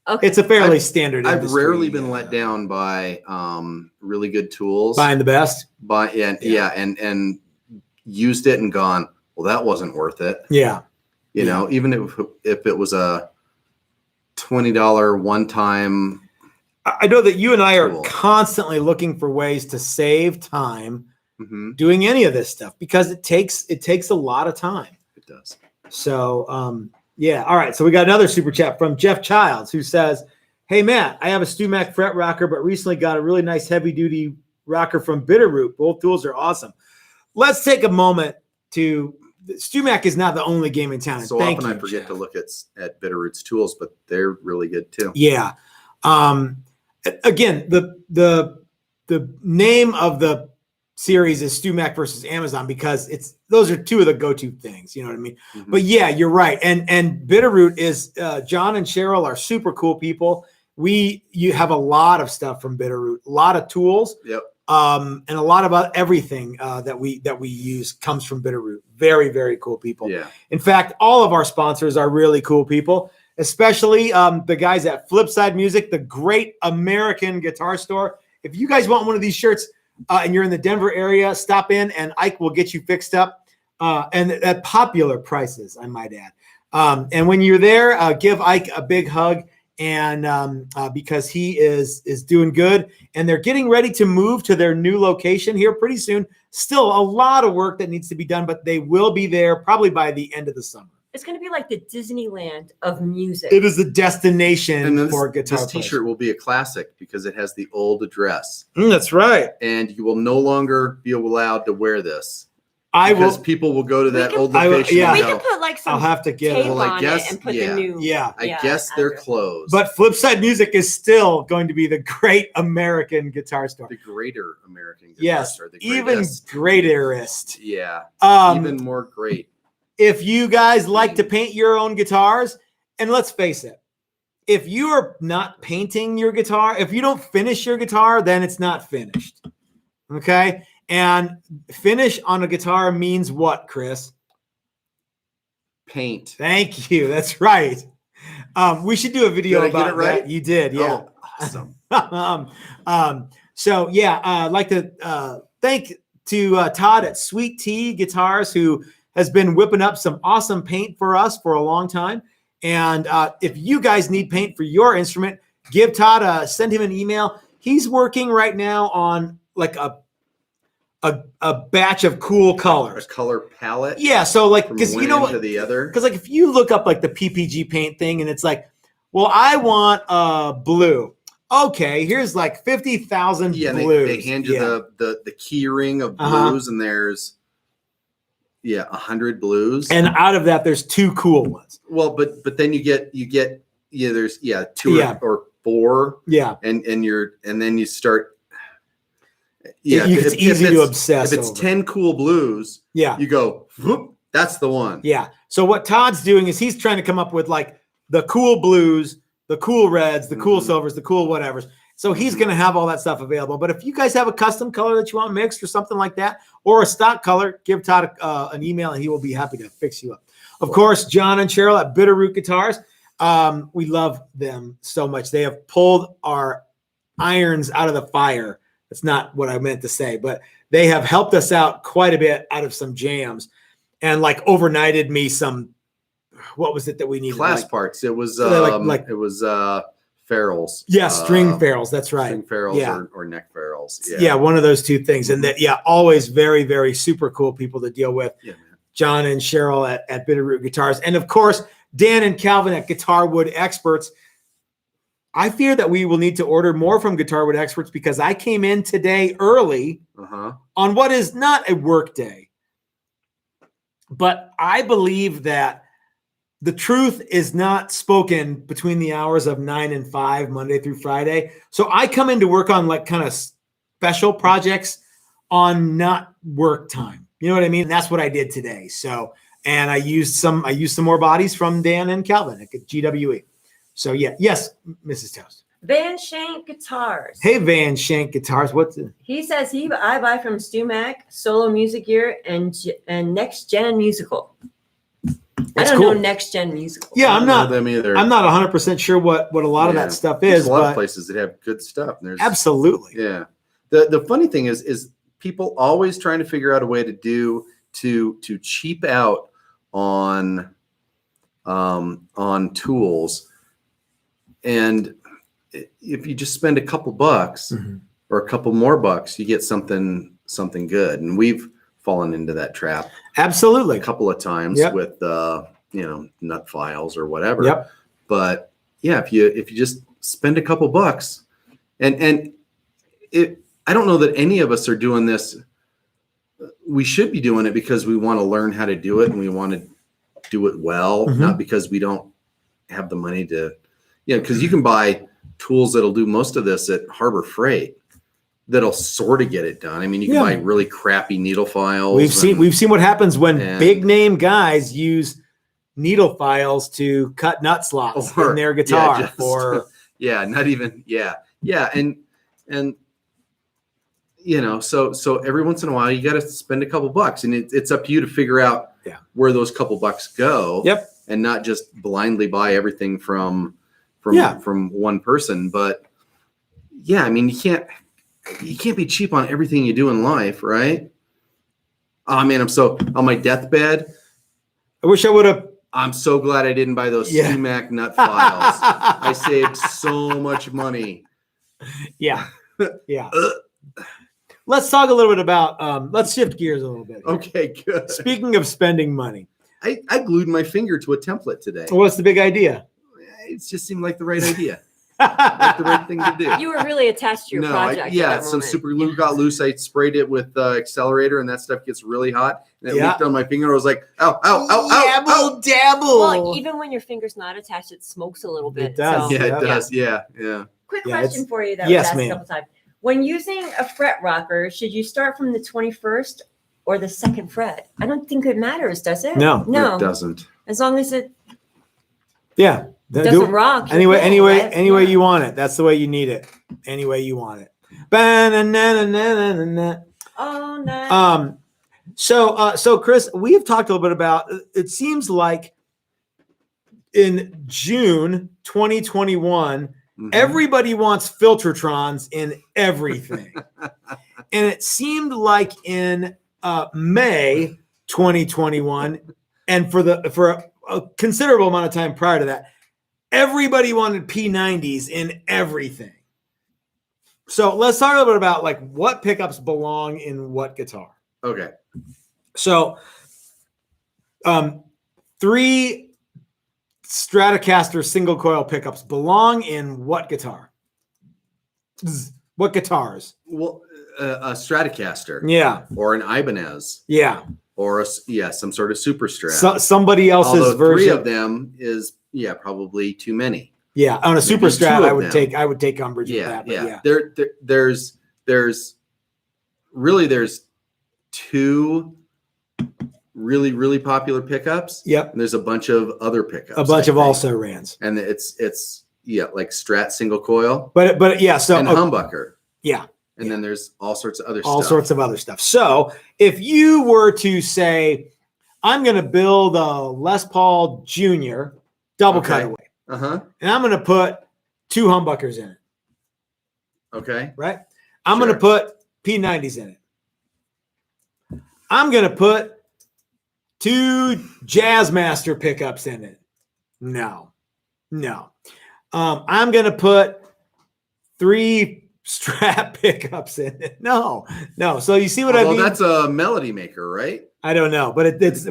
Okay. it's a fairly standard. I've industry, rarely been let down by really good tools. Buying the best. And used it and gone, well, that wasn't worth it. Yeah. You know, even if it was a $20 one time. I know that you and I are Cool. constantly looking for ways to save time Mm-hmm. doing any of this stuff because it takes a lot of time. It does. So yeah. All right. So we got another super chat from Jeff Childs who says, "Hey Matt, I have a StewMac fret rocker, but recently got a really nice heavy duty rocker from Bitterroot. Both tools are awesome." Let's take a moment to. StewMac is not the only game in town. So Thank often you, I forget Jeff. to look at Bitterroot's tools, but they're really good too. Yeah. Again, the name of the series is StewMac versus Amazon because those are two of the go-to things. You know what I mean? Mhm. But yeah, you're right. And Bitterroot is John and Cheryl are super cool people. You have a lot of stuff from Bitterroot, a lot of tools. Yep. And a lot about everything that we use comes from Bitterroot. Very, very cool people. Yeah. In fact, all of our sponsors are really cool people, especially the guys at Flipside Music, the great American guitar store. If you guys want one of these shirts and you're in the Denver area, stop in and Ike will get you fixed up and at popular prices, I might add. And when you're there, give Ike a big hug. And because he is doing good, and they're getting ready to move to their new location here pretty soon. Still a lot of work that needs to be done, but they will be there probably by the end of the summer. It's going to be like the Disneyland of music. It is the destination And for guitar this players. T-shirt will be a classic because it has the old address, That's right. and you will no longer be allowed to wear this. I Because will. people will go to that can- old I will- location. yeah. We and can go, put like some I'll have to get tape it. Well, I on guess- it and put yeah. the new. Yeah. I guess they're address. closed. But Flipside Music is still going to be the great American guitar store. the greater American guitar Yes, store, the even greatest. greaterest. Yeah, Um, even more great. if you guys like to paint your own guitars, and let's face it, if you are not painting your guitar, if you don't finish your guitar, then it's not finished. Okay? And finish on a guitar means what, Chris? Paint. Thank you. That's right. We should do a video Did I get about it right? that. You did, yeah. Oh, awesome. So yeah, I'd like to thank to Todd at SweetT Guitars, who has been whipping up some awesome paint for us for a long time. And if you guys need paint for your instrument, give Todd send him an email. He's working right now on like a batch of cool A colors. color palette. Yeah, so like From because one you know end what, to the other. because like if you look up like the PPG paint thing and it's like, well, I want blue. Okay, here's like 50,000 Yeah, and blues. they hand you the key ring of Uh-huh. blues, and there's 100 blues. And out of that, there's two cool ones. well, but then you get there's two Yeah. or four, Yeah, and then you start. it's easy to it's- obsess If it's over. 10 cool blues, Yeah, you go, whoop, that's the one. yeah. So what Todd's doing is he's trying to come up with like the cool blues, the cool reds, the cool Mhm. silvers, the cool whatevers. So he's Mhm. going to have all that stuff available. But if you guys have a custom color that you want mixed or something like that, or a stock color, give Todd an email and he will be happy to fix you up. Of course, John and Cheryl at Bitterroot Guitars, we love them so much. They have pulled our irons out of the fire. That's not what I meant to say, but they have helped us out quite a bit out of some jams and like overnighted me some, what was it that we needed? Class Like- parts. It was like- it was ferrules. Yeah, string ferrules. That's right. String ferrules Yeah. or neck ferrules. Yeah, one of those two things. And that, yeah, always very, very super cool people to deal with. Yeah, man. John and Cheryl at Bitterroot Guitars. And of course, Dan and Calvin at Guitar Wood Experts. I fear that we will need to order more from Guitar Wood Experts because I came in today early on what is not a work day. But I believe that the truth is not spoken between the hours of 9 and 5, Monday through Friday. So I come in to work on like kind of special projects on not work time. You know what I mean? And that's what I did today. So, and I used some more bodies from Dan and Calvin at GWE. So yeah, yes, Mrs. Toast. Van Shank Guitars. Hey, Van Shank Guitars. What's it? He says I buy from StewMac, Solo Music Gear, and Next Gen Musical. That's I don't cool. know Next Gen Musical. Yeah, I don't know them either. I'm not 100% sure what a lot of that stuff is. There's a lot of places that have good stuff. And there's absolutely. Yeah. The funny thing is people always trying to figure out a way to cheap out on tools. And if you just spend a couple bucks or a couple more bucks, you get something good. And we've fallen into that trap. Absolutely. A couple of times with nut files or whatever. Yep. But yeah, if you just spend a couple bucks and I don't know that any of us are doing this. We should be doing it because we want to learn how to do it and we want to do it well, not because we don't have the money to, because you can buy tools that'll do most of this at Harbor Freight that'll sort of get it done. I mean, you can buy really crappy needle files. We've seen what happens when big name guys use needle files to cut nut slots in their guitar not even and so every once in a while you got to spend a couple bucks, and it's up to you to figure out where those couple bucks go. Yep. And not just blindly buy everything from one person. But yeah, I mean, you can't be cheap on everything you do in life, right? Oh man, I'm so on my deathbed. I wish I would have. I'm so glad I didn't buy those StewMac nut files. I saved so much money. Yeah. Yeah. Let's talk a little bit about, let's shift gears a little bit. Okay, good. Speaking of spending money. I glued my finger to a template today. What's the big idea? It just seemed like the right idea. Like the right thing to do. You were really attached to your project. Some super glue got loose. I sprayed it with accelerator, and that stuff gets really hot. And it leaked on my finger. I was like, ow, ow, ow, ow, dabble. Well, even when your finger's not attached, it smokes a little bit. It does. So. Yeah, it does. Yeah. Quick question for you that was asked a couple times. When using a fret rocker, should you start from the 21st or the 2nd fret? I don't think it matters, does it? No, it doesn't. As long as it doesn't rock. Anyway you want it. That's the way you need it. Any way you want it. Oh, nice. So Chris, we've talked a little bit about, it seems like in June 2021, everybody wants Filtertrons in everything. And it seemed like in May 2021, and for a considerable amount of time prior to that, everybody wanted P90s in everything. So let's talk a little bit about like what pickups belong in what guitar. Okay. So 3 Stratocaster single coil pickups belong in what guitar? What guitars? Well, a Stratocaster. Yeah. Or an Ibanez. Yeah. Or some sort of super Strat. Somebody else's version. 3 of them is probably too many. Yeah, on a super Strat, I would take umbrage with that. But There's 2 really, really popular pickups. Yep. And there's a bunch of other pickups. A bunch of also rans. And it's like Strat single coil. But so and humbucker. Yeah. And then there's all sorts of other stuff. All sorts of other stuff. So if you were to say, I'm going to build a Les Paul Jr. double cutaway. And I'm going to put 2 humbuckers in it. Okay. Right? I'm going to put P90s in it. I'm going to put 2 Jazzmaster pickups in it. No. I'm going to put 3 Strat pickups in it. No. So you see what I Well, mean? that's a melody maker, right? I don't know, but it's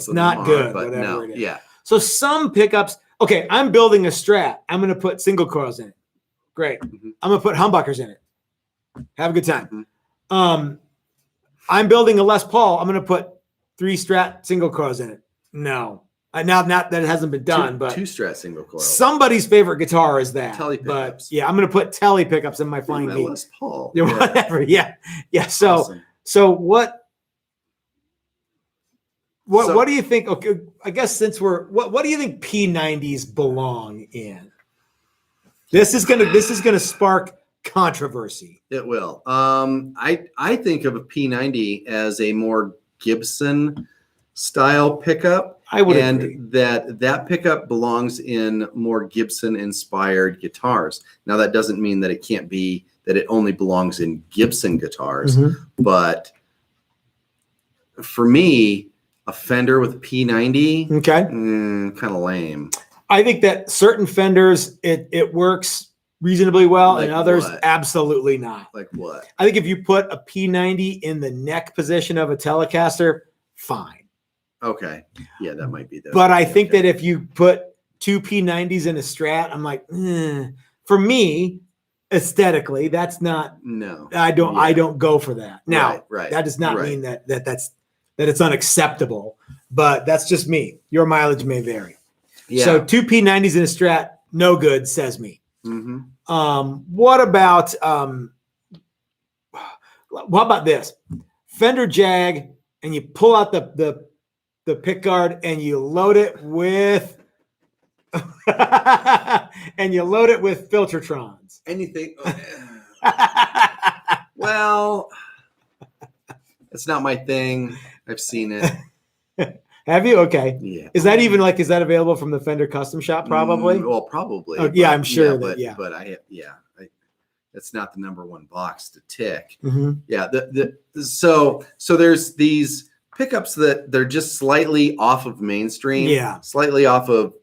not good. But Whatever no, it is. yeah. So some pickups. Okay, I'm building a Strat. I'm going to put single coils in it. Great. Mhm. I'm going to put humbuckers in it. Have a good time. Mhm. I'm building a Les Paul. I'm going to put 3 Strat single coils in it. No. Now, not that it hasn't been done, but two Strat single coils. somebody's favorite guitar is that. Telly but pickups. yeah, I'm going to put Telly pickups in my Flying My V. Les Paul. Yeah, whatever. Yeah. So, Awesome. so what do you think? Okay, I guess since what do you think P90s belong in? This is gonna spark controversy. It will. I think of a P90 as a more Gibson style pickup. I would and agree. that pickup belongs in more Gibson inspired guitars. Now that doesn't mean that it can't be that it only belongs in Gibson guitars, but for me, a Fender with a P90, Okay. kind of lame. I think that certain Fenders it works reasonably well, Like and others what? absolutely not. Like what? I think if you put a P90 in the neck position of a Telecaster, fine. Okay. Yeah, that might be the. But I think that if you put 2 P90s in a Strat, I'm like, for me, aesthetically, that's not. No. I don't go for that. Now, right. that does not mean that it's unacceptable, but that's just me. Your mileage may vary. Yeah. So 2 P90s in a Strat, no good, says me. Mm-hmm. What about this? Fender Jag, and you pull out the pick guard and you load it with Filtertrons. Anything. Well, it's not my thing. I've seen it. Have you? Okay. Yeah. Is that available from the Fender Custom Shop? Probably. Well, probably. Oh, yeah, but- I'm sure but that. that's not the number one box to tick. Mm-hmm. Yeah. So there's these pickups that they're just slightly off of mainstream. Yeah. Slightly off of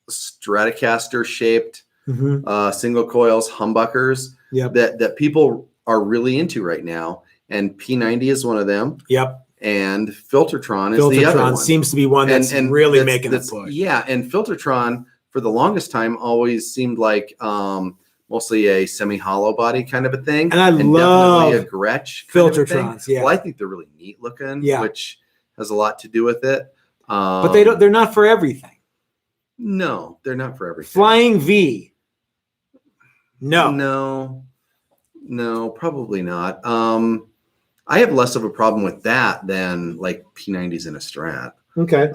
Stratocaster shaped Mm-hmm. single coils, humbuckers. Yep. That people are really into right now, and P90 is one of them. Yep. And Filtertron is the other one. Seems to be one that's really making a push. Yeah, and Filtertron for the longest time always seemed like mostly a semi-hollow body kind of a thing. And I love definitely a Gretsch kind of a thing. Filtertrons. Yeah. Well, I think they're really neat looking, Yeah. which has a lot to do with it. But they're not for everything. No, they're not for everything. Flying V. No. No, probably not. I have less of a problem with that than like P90s in a Strat. Okay.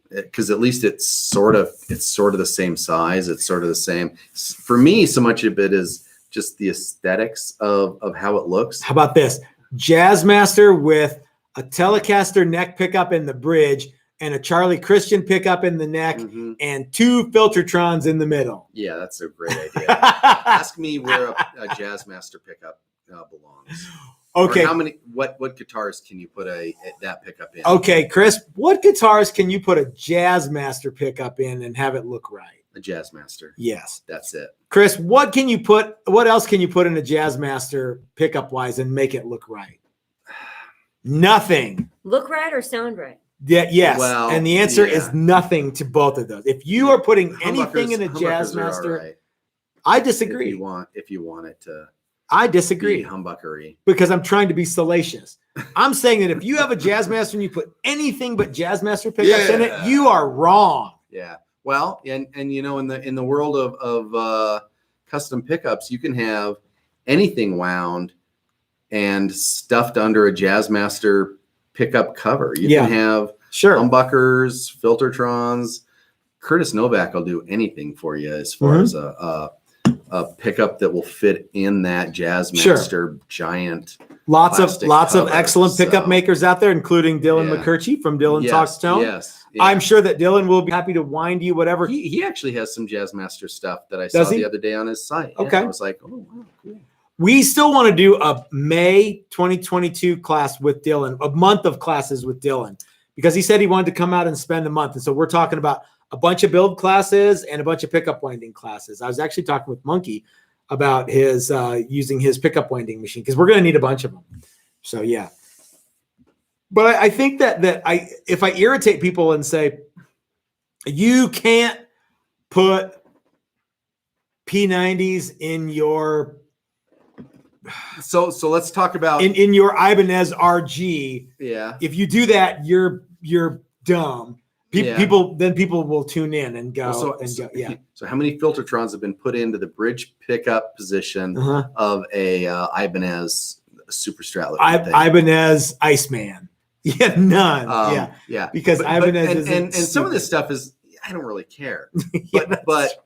Because at least it's sort of the same size. It's sort of the same. For me, so much of it is just the aesthetics of how it looks. How about this? Jazzmaster with a Telecaster neck pickup in the bridge and a Charlie Christian pickup in the neck Mhm. and 2 Filtertrons in the middle. Yeah, that's a great idea. Ask me where a Jazzmaster pickup belongs. Okay. Or what guitars can you put that pickup in? Okay, Chris, what guitars can you put a Jazzmaster pickup in and have it look right? A Jazzmaster. Yes. That's it. Chris, what else can you put in a Jazzmaster pickup wise and make it look right? Nothing. Look right or sound right? Yeah, yes. Well, and the answer yeah. is nothing to both of those. If you are putting anything in a Humbuckers are Jazzmaster, all right I disagree. if you want it to I be disagree humbuckery. because I'm trying to be salacious. I'm saying that if you have a Jazzmaster and you put anything but Jazzmaster pickups in it, Yeah. you are wrong. Yeah. Well, and in the world of custom pickups, you can have anything wound and stuffed under a Jazzmaster pickup cover. You Yeah. can have Sure. humbuckers, Filtertrons. Curtis Novak will do anything for you as far Mhm. as a pickup that will fit in that Jazzmaster giant. Lots plastic of cover, excellent pickup so- makers out there, including Dylan Yeah. McCurchie from Dylan Talks Tone. Yes. Yeah. I'm sure that Dylan will be happy to wind you whatever. He actually has some Jazzmaster stuff that I Does saw he? the other day on his site. Yeah, Okay. I was like, oh wow, cool. We still want to do a May 2022 class with Dylan, a month of classes with Dylan, because he said he wanted to come out and spend a month. And so we're talking about a bunch of build classes and a bunch of pickup winding classes. I was actually talking with Monkey about his using his pickup winding machine because we're going to need a bunch of them. So yeah. But I think that if I irritate people and say you can't put P90s in your So let's talk about in your Ibanez RG. Yeah. If you do that, you're dumb. Yeah. People will tune in and go yeah. So how many Filtertrons have been put into the bridge pickup position of a Ibanez Super Strat? Ibanez Iceman. Yeah, none. Yeah. Because Ibanez and some of this stuff is I don't really care. Yeah, But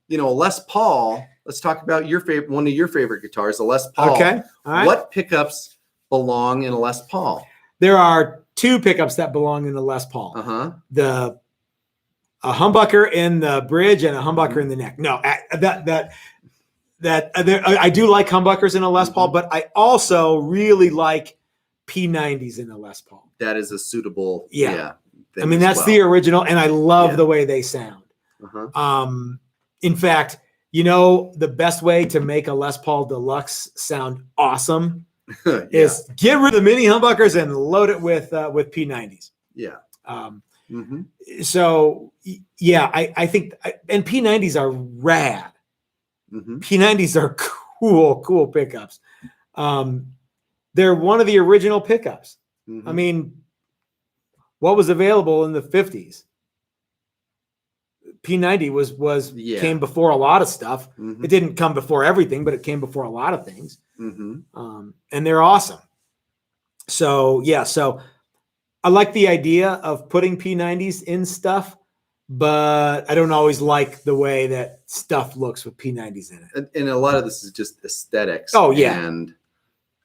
you know, Les Paul. Let's talk about one of your favorite guitars, the Les Paul. Okay. All right. What pickups belong in a Les Paul? There are two pickups that belong in the Les Paul. A humbucker in the bridge and a humbucker in the neck. No, I do like humbuckers in a Les Paul, but I also really like P90s in a Les Paul. That is a suitable. I mean, that's the original, and I love the way they sound. In fact, you know, the best way to make a Les Paul Deluxe sound awesome is get rid of the mini humbuckers and load it with P90s. Yeah. So yeah, I think, and P90s are rad. P90s are cool pickups. They're one of the original pickups. I mean, what was available in the 50s? P90 came before a lot of stuff. It didn't come before everything, but it came before a lot of things. And they're awesome. So yeah, so I like the idea of putting P90s in stuff, but I don't always like the way that stuff looks with P90s in it. And a lot of this is just aesthetics. Oh yeah.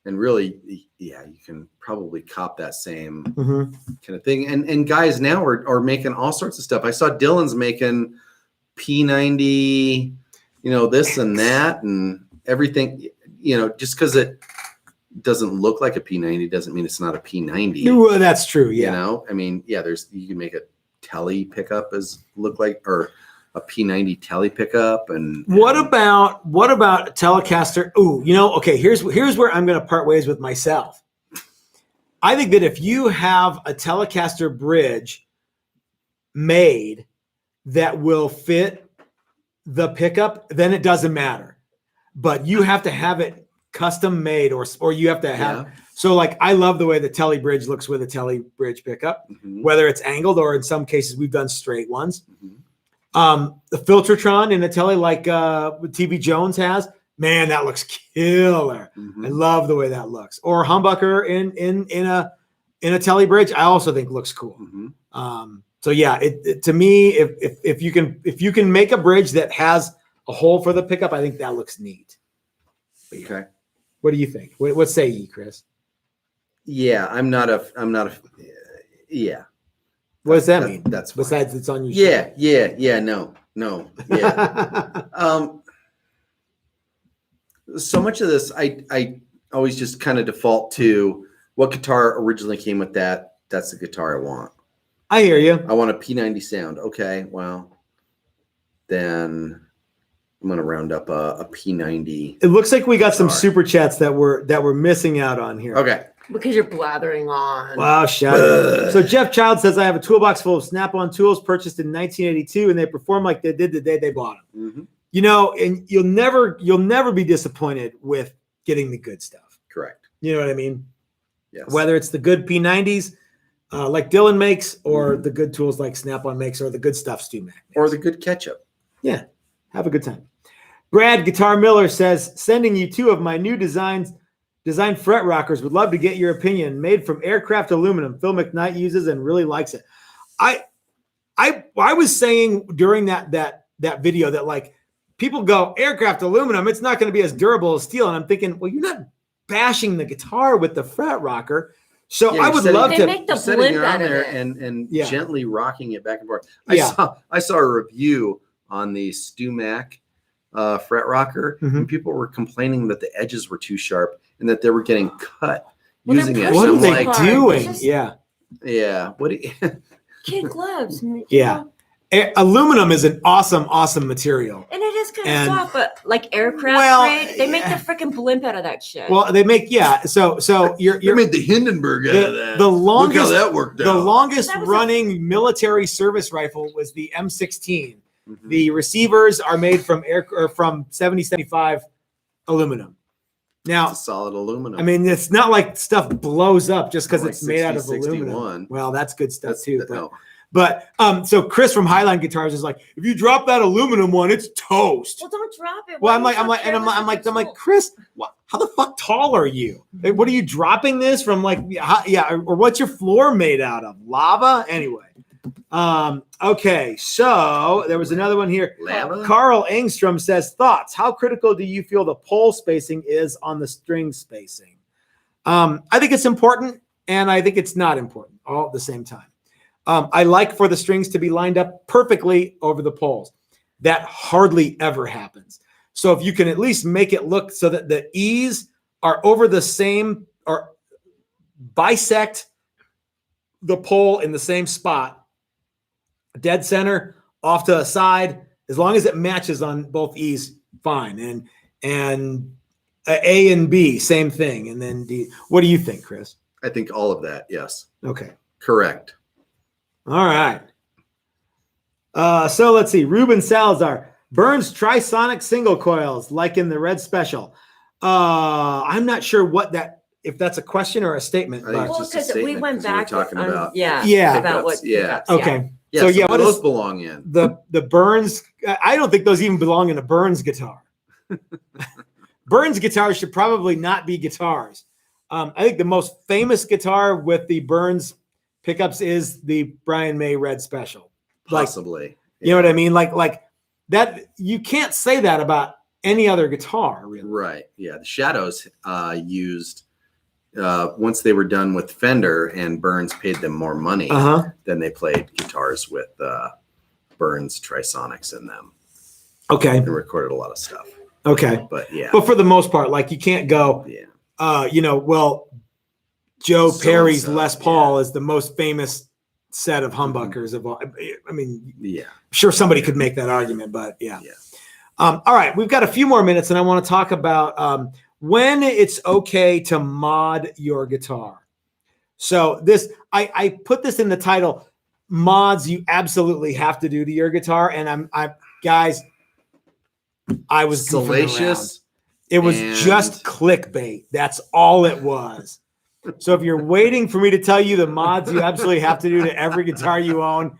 And really, yeah, you can probably cop that same kind of thing. And guys now are making all sorts of stuff. I saw Dylan's making P90, you know, this and that and everything. You know, just because it doesn't look like a P90 doesn't mean it's not a P90. Well, that's true. Yeah. You know, I mean, yeah, you can make a Tele pickup or a P90 Tele pickup. And what about a Telecaster? Ooh, you know, okay, here's where I'm going to part ways with myself. I think that if you have a Telecaster bridge made that will fit the pickup, then it doesn't matter. But you have to have it custom made or you have to have so like I love the way the Tele bridge looks with a Tele bridge pickup, whether it's angled or in some cases we've done straight ones. The Filtertron in a Tele like TV Jones has, man, that looks killer. I love the way that looks. Or humbucker in a Tele bridge, I also think looks cool. So yeah, it to me, if you can make a bridge that has a hole for the pickup, I think that looks neat. Okay. What do you think? What say ye, Chris? Yeah, I'm not a yeah. What does that mean? That's fine. Besides it's on your show. Yeah, no. Yeah. So much of this I always just kind of default to what guitar originally came with that. That's the guitar I want. I hear you. I want a P90 sound. Okay, well, then I'm gonna round up a P90. It looks like we got some super chats that we're missing out on here. Okay. Because you're blathering on. Wow, shout out. So Jeff Child says, I have a toolbox full of Snap-on tools purchased in 1982, and they perform like they did the day they bought them. You know, and you'll never be disappointed with getting the good stuff. Correct. You know what I mean? Yes. Whether it's the good P90s like Dylan makes, or the good tools like Snap-on makes, or the good stuff StewMac makes. Or the good ketchup. Yeah, have a good time. Brad Guitar Miller says, sending you two of my new designed fret rockers. Would love to get your opinion. Made from aircraft aluminum. Phil McKnight uses and really likes it. I was saying during that video that like people go aircraft aluminum, it's not going to be as durable as steel. And I'm thinking, well, you're not bashing the guitar with the fret rocker. So I would love to make the setting blimp it out on of there it. and Yeah. gently rocking it back and forth. Yeah. I saw a review on the StewMac fret rocker, and people were complaining that the edges were too sharp and that they were getting cut using it. What So are I'm they like, doing? Just- Yeah. yeah. What do you, Kid gloves. Yeah. Aluminum is an awesome material. And it is kind And- of soft, but like aircraft Well, grade, they make yeah. the freaking blimp out of that shit. Well, they make So You you're made the Hindenburg out of that. the longest Look how that worked out. the longest That was running military service rifle was the M16. Mhm. The receivers are made from 7075 aluminum. Now, It's a solid aluminum. I mean, it's not like stuff blows up just because Like it's made out of 60, aluminum. 61. Well, that's good stuff That's too. no. But so Chris from Highline Guitars is like, if you drop that aluminum one, it's toast. Well, don't drop it. Well, Why I'm are like, you so I'm careless like, with your Chris, how the fuck tall are you? What are you dropping this from? Like, or what's your floor made out of? Lava? Anyway. Okay, so there was another one here. Lava? Carl Engstrom says, thoughts. How critical do you feel the pole spacing is on the string spacing? I think it's important, and I think it's not important all at the same time. I like for the strings to be lined up perfectly over the poles. That hardly ever happens. So if you can at least make it look so that the E's are over the same or bisect the pole in the same spot, dead center, off to a side, as long as it matches on both E's, fine. And A and B, same thing. And then D. What do you think, Chris? I think all of that, yes. Okay. Correct. All right. So let's see. Ruben Salazar. Burns trisonic single coils, like in the Red Special. I'm not sure if that's a question or a statement. I think But, it's Well, just a because we statement, went 'cause we were back talking on, about Yeah. about what Yeah. pickups, okay. Yeah, So, so yeah, what those is- belong in. The Burns, I don't think those even belong in a Burns guitar. Burns guitars should probably not be guitars. I think the most famous guitar with the Burns pickups is the Brian May Red Special. Like, Possibly. you know what I mean? Like that, you can't say that about any other guitar, really. Right. Yeah. The Shadows used once they were done with Fender and Burns paid them more money, then they played guitars with Burns Trisonics in them Okay. and recorded a lot of stuff. Okay. But yeah. But for the most part, like, you can't go, Yeah. Joe So-and-so, Perry's Les Paul is the most famous set of humbuckers of all. I mean, Yeah. sure, somebody could make that argument, but yeah. Yeah. All right, we've got a few more minutes, and I want to talk about when it's okay to mod your guitar. So this, I put this in the title, mods you absolutely have to do to your guitar, and I guys, I was goofing around. Salacious. It was and- just clickbait. That's all it was. So if you're waiting for me to tell you the mods you absolutely have to do to every guitar you own,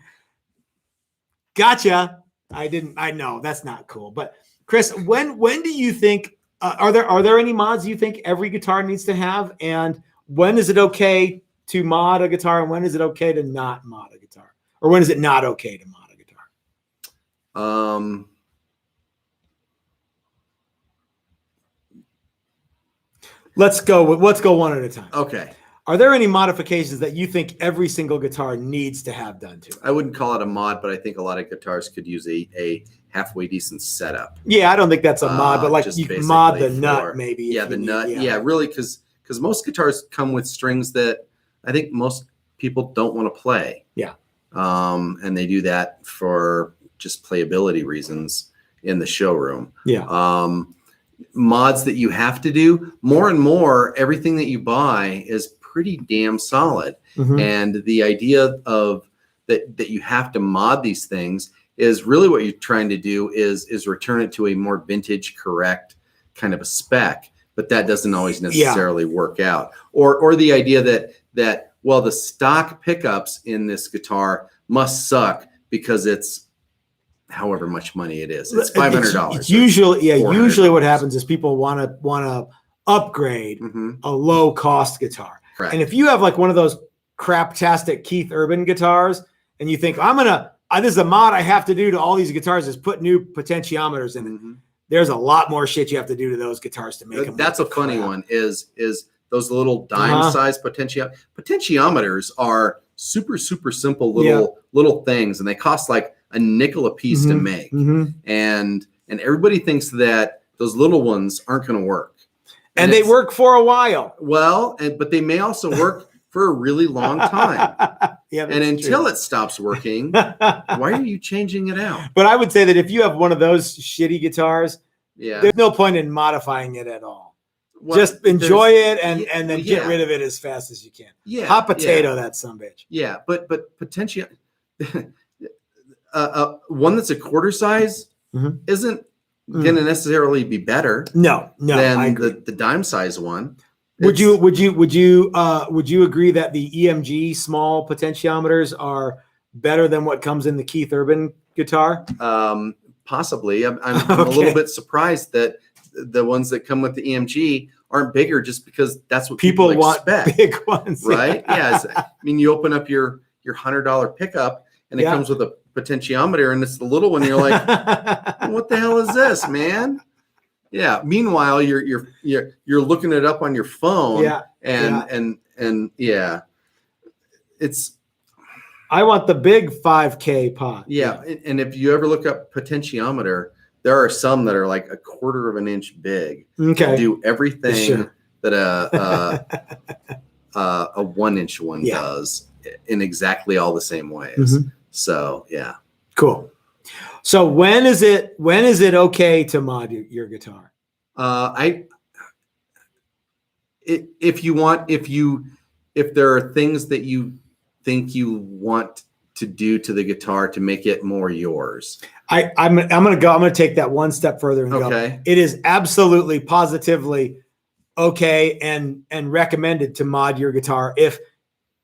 gotcha. I know that's not cool. But Chris, when do you think are there any mods you think every guitar needs to have? And when is it okay to mod a guitar, and when is it okay to not mod a guitar? Or when is it not okay to mod a guitar? Let's go one at a time. Okay. Are there any modifications that you think every single guitar needs to have done to it? I wouldn't call it a mod, but I think a lot of guitars could use a halfway decent setup. Yeah, I don't think that's a mod, but like just you can mod the basically nut for- maybe. Yeah, if the you need, nut. Yeah, really, because most guitars come with strings that I think most people don't want to play. Yeah. And they do that for just playability reasons in the showroom. Yeah. Mods that you have to do, more and more, everything that you buy is pretty damn solid. Mhm. And the idea of that you have to mod these things is really what you're trying to do is return it to a more vintage correct kind of a spec, but that doesn't always necessarily work out. Or the idea that well, the stock pickups in this guitar must suck because it's however much money it is. It's $500. It's usually usually what $400. happens is people want to upgrade Mhm. a low cost guitar. Correct. And if you have like one of those craptastic Keith Urban guitars and you think this is a mod I have to do to all these guitars is put new potentiometers in it. Mhm. There's a lot more shit you have to do to those guitars to make them. That's a look funny crap. one is those little dime size potentiometers are super simple little things, and they cost like a nickel a piece to make. Mhm. And everybody thinks that those little ones aren't going to work. And they work for a while. Well, but they may also work for a really long time. Yeah, And that's until true. it stops working, why are you changing it out? But I would say that if you have one of those shitty guitars, Yeah. there's no point in modifying it at all. Well, Just enjoy it and yeah, then well, get yeah. rid of it as fast as you can. Yeah. Hot potato, that sumbitch. Yeah, but potentially, one that's a quarter size Mhm. isn't going to necessarily be better No, I than agree. the dime size one. Would you agree that the EMG small potentiometers are better than what comes in the Keith Urban guitar? Possibly. I'm a little bit surprised that the ones that come with the EMG aren't bigger, just because that's what people want expect, big ones, right? Yeah. I mean, you open up your $100 pickup and it comes with a potentiometer, and it's the little one. And you're like, what the hell is this, man? Yeah. Meanwhile, you're looking it up on your phone. Yeah. And yeah, it's. I want the big 5K pot. Yeah. And if you ever look up potentiometer, there are some that are like a quarter of an inch big. Okay. Do everything Sure. that a 1 inch one does in exactly all the same ways. Mm-hmm. So yeah. Cool. So when is it okay to mod your guitar? If there are things that you think you want to do to the guitar to make it more yours. I'm gonna take that one step further and go. It is absolutely positively okay and recommended to mod your guitar if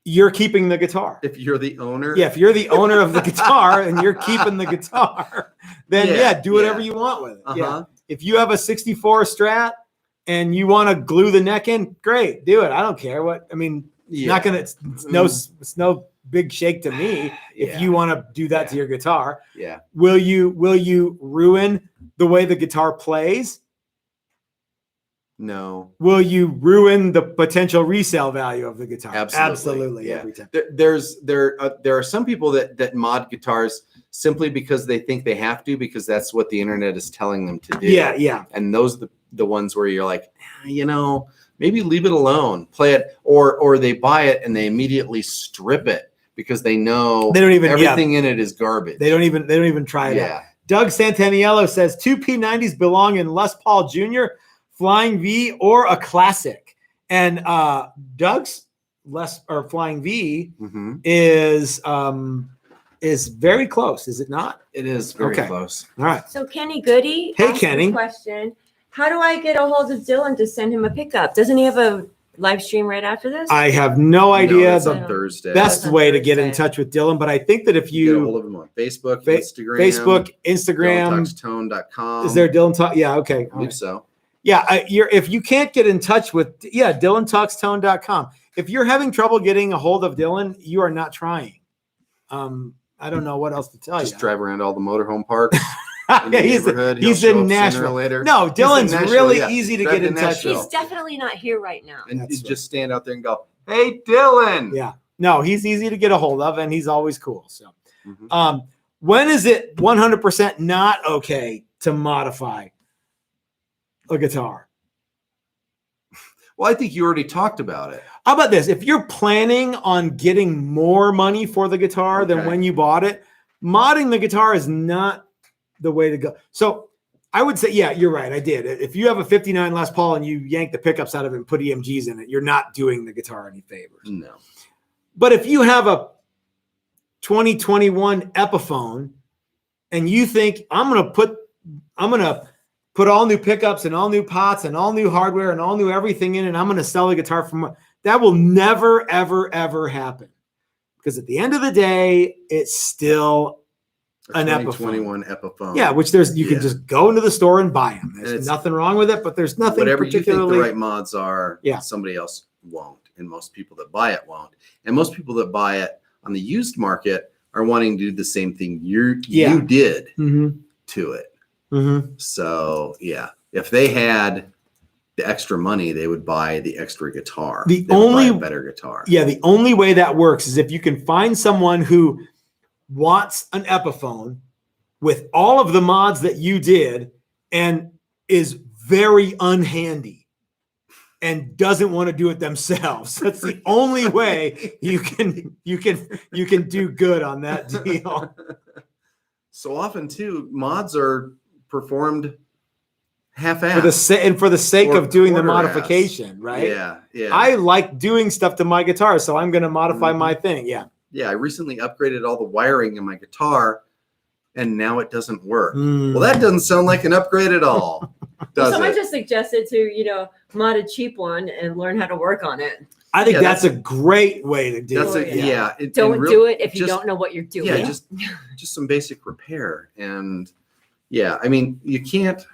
you're keeping the guitar. If you're the owner. Yeah, if you're the owner of the guitar and you're keeping the guitar, then do whatever you want with it. Yeah. If you have a 64 Strat and you want to glue the neck in, great, do it. I don't care what. I mean, it's no big shake to me if you want to do that to your guitar. Yeah. Will you ruin the way the guitar plays? No. Will you ruin the potential resale value of the guitar? Absolutely. Every time. There are some people that mod guitars simply because they think they have to, because that's what the internet is telling them to do. Yeah. And those are the ones where you're like, maybe leave it alone, play it, or they buy it and they immediately strip it because they know everything in it is garbage. They don't even try it out. Doug Santaniello says 2 P90s belong in Les Paul Jr., Flying V, or a classic. And Doug's Flying V is very close, is it not? It is very close. All right. So Kenny Goody asked a question. How do I get a hold of Dylan to send him a pickup? Doesn't he have a live stream right after this? I have no idea. No, it's on Thursday. Best way to get in touch with Dylan, but I think that if you get a hold of him on Facebook, Instagram, DylanTalksTone.com. Is there Dylan Talk? Yeah, okay. I believe so. Yeah, if you can't get in touch with, DylanTalksTone.com. If you're having trouble getting a hold of Dylan, you are not trying. I don't know what else to tell you. Just drive around all the motorhome parks. He's in Nashville. Later. No, Dylan's really easy to get in touch with. He's definitely not here right now. And you just stand out there and go, "Hey, Dylan." Yeah. No, he's easy to get a hold of, and he's always cool. So, when is it 100% not okay to modify a guitar? Well, I think you already talked about it. How about this? If you're planning on getting more money for the guitar than when you bought it, modding the guitar is not the way to go. So I would say, yeah, you're right. I did. If you have a 59 Les Paul and you yank the pickups out of it and put EMGs in it, you're not doing the guitar any favors. No. But if you have a 2021 Epiphone and you think I'm going to put all new pickups and all new pots and all new hardware and all new everything in, and I'm going to sell the guitar that will never, ever, ever happen. Because at the end of the day, it's still an 2021 Epiphone. Yeah, which you can just go into the store and buy them. There's nothing wrong with it, but there's nothing whatever particularly. You think the right mods are, somebody else won't. And most people that buy it won't. And most people that buy it on the used market are wanting to do the same thing you did to it. So if they had the extra money, they would buy the extra guitar. They would buy a better guitar. Yeah, the only way that works is if you can find someone who wants an Epiphone with all of the mods that you did and is very unhandy. and doesn't want to do it themselves. That's the only way you can do good on that deal. So often too, mods are performed half-assed For the sake Or of doing the quarter-assed. modification, right? Yeah, yeah. I like doing stuff to my guitar, so I'm going to modify Mhm. my thing. Yeah. Yeah, I recently upgraded all the wiring in my guitar, and now it doesn't work. Mm. Well, that doesn't sound like an upgrade at all, does Someone it? just suggested to, mod a cheap one and learn how to work on it. I think Yeah, that's a great way to do That's it. a yeah. Don't do it if you just- don't know what you're doing. Yeah, just some basic repair, and yeah, I mean, you can't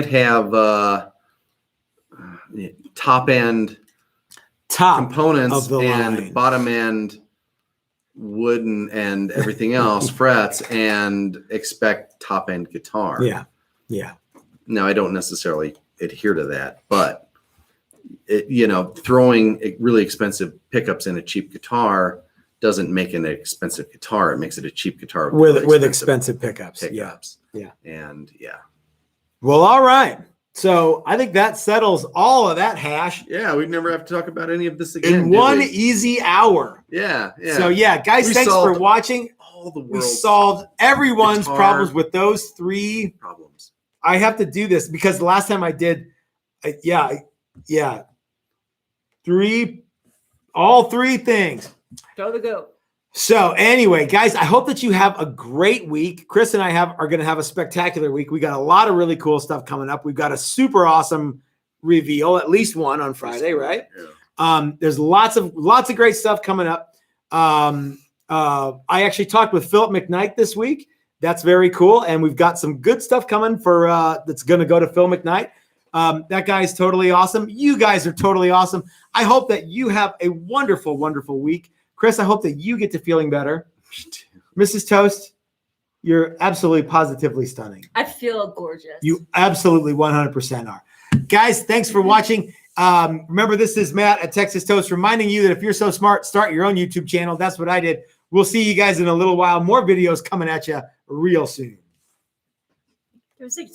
have top end components of the and line. bottom end wooden and everything else frets and expect top end guitar. Yeah. Yeah. Now, I don't necessarily adhere to that, but throwing really expensive pickups in a cheap guitar doesn't make it an expensive guitar. It makes it a cheap guitar With really expensive pickups. pickups. Yeah. And yeah. Well, all right. So I think that settles all of that hash Yeah, we'd never have to talk about any of this again. in did one we? easy hour. Yeah, yeah. So yeah, guys, We thanks for solved watching. all the We world's solved everyone's guitar problems with those three. problems. I have to do this because the last time I did, all three things. Throw the goat. So anyway, guys, I hope that you have a great week. Chris and I are going to have a spectacular week. We got a lot of really cool stuff coming up. We've got a super awesome reveal, at least one on Friday, right? Yeah. There's lots of great stuff coming up. I actually talked with Philip McKnight this week. That's very cool, and we've got some good stuff coming for that's going to go to Phil McKnight. That guy's totally awesome. You guys are totally awesome. I hope that you have a wonderful, wonderful week. Chris, I hope that you get to feeling better. Mrs. Toast, you're absolutely positively stunning. I feel gorgeous. You absolutely 100% are. Guys, thanks for watching. Remember, this is Matt at Texas Toast reminding you that if you're so smart, start your own YouTube channel. That's what I did. We'll see you guys in a little while. More videos coming at you real soon. There's like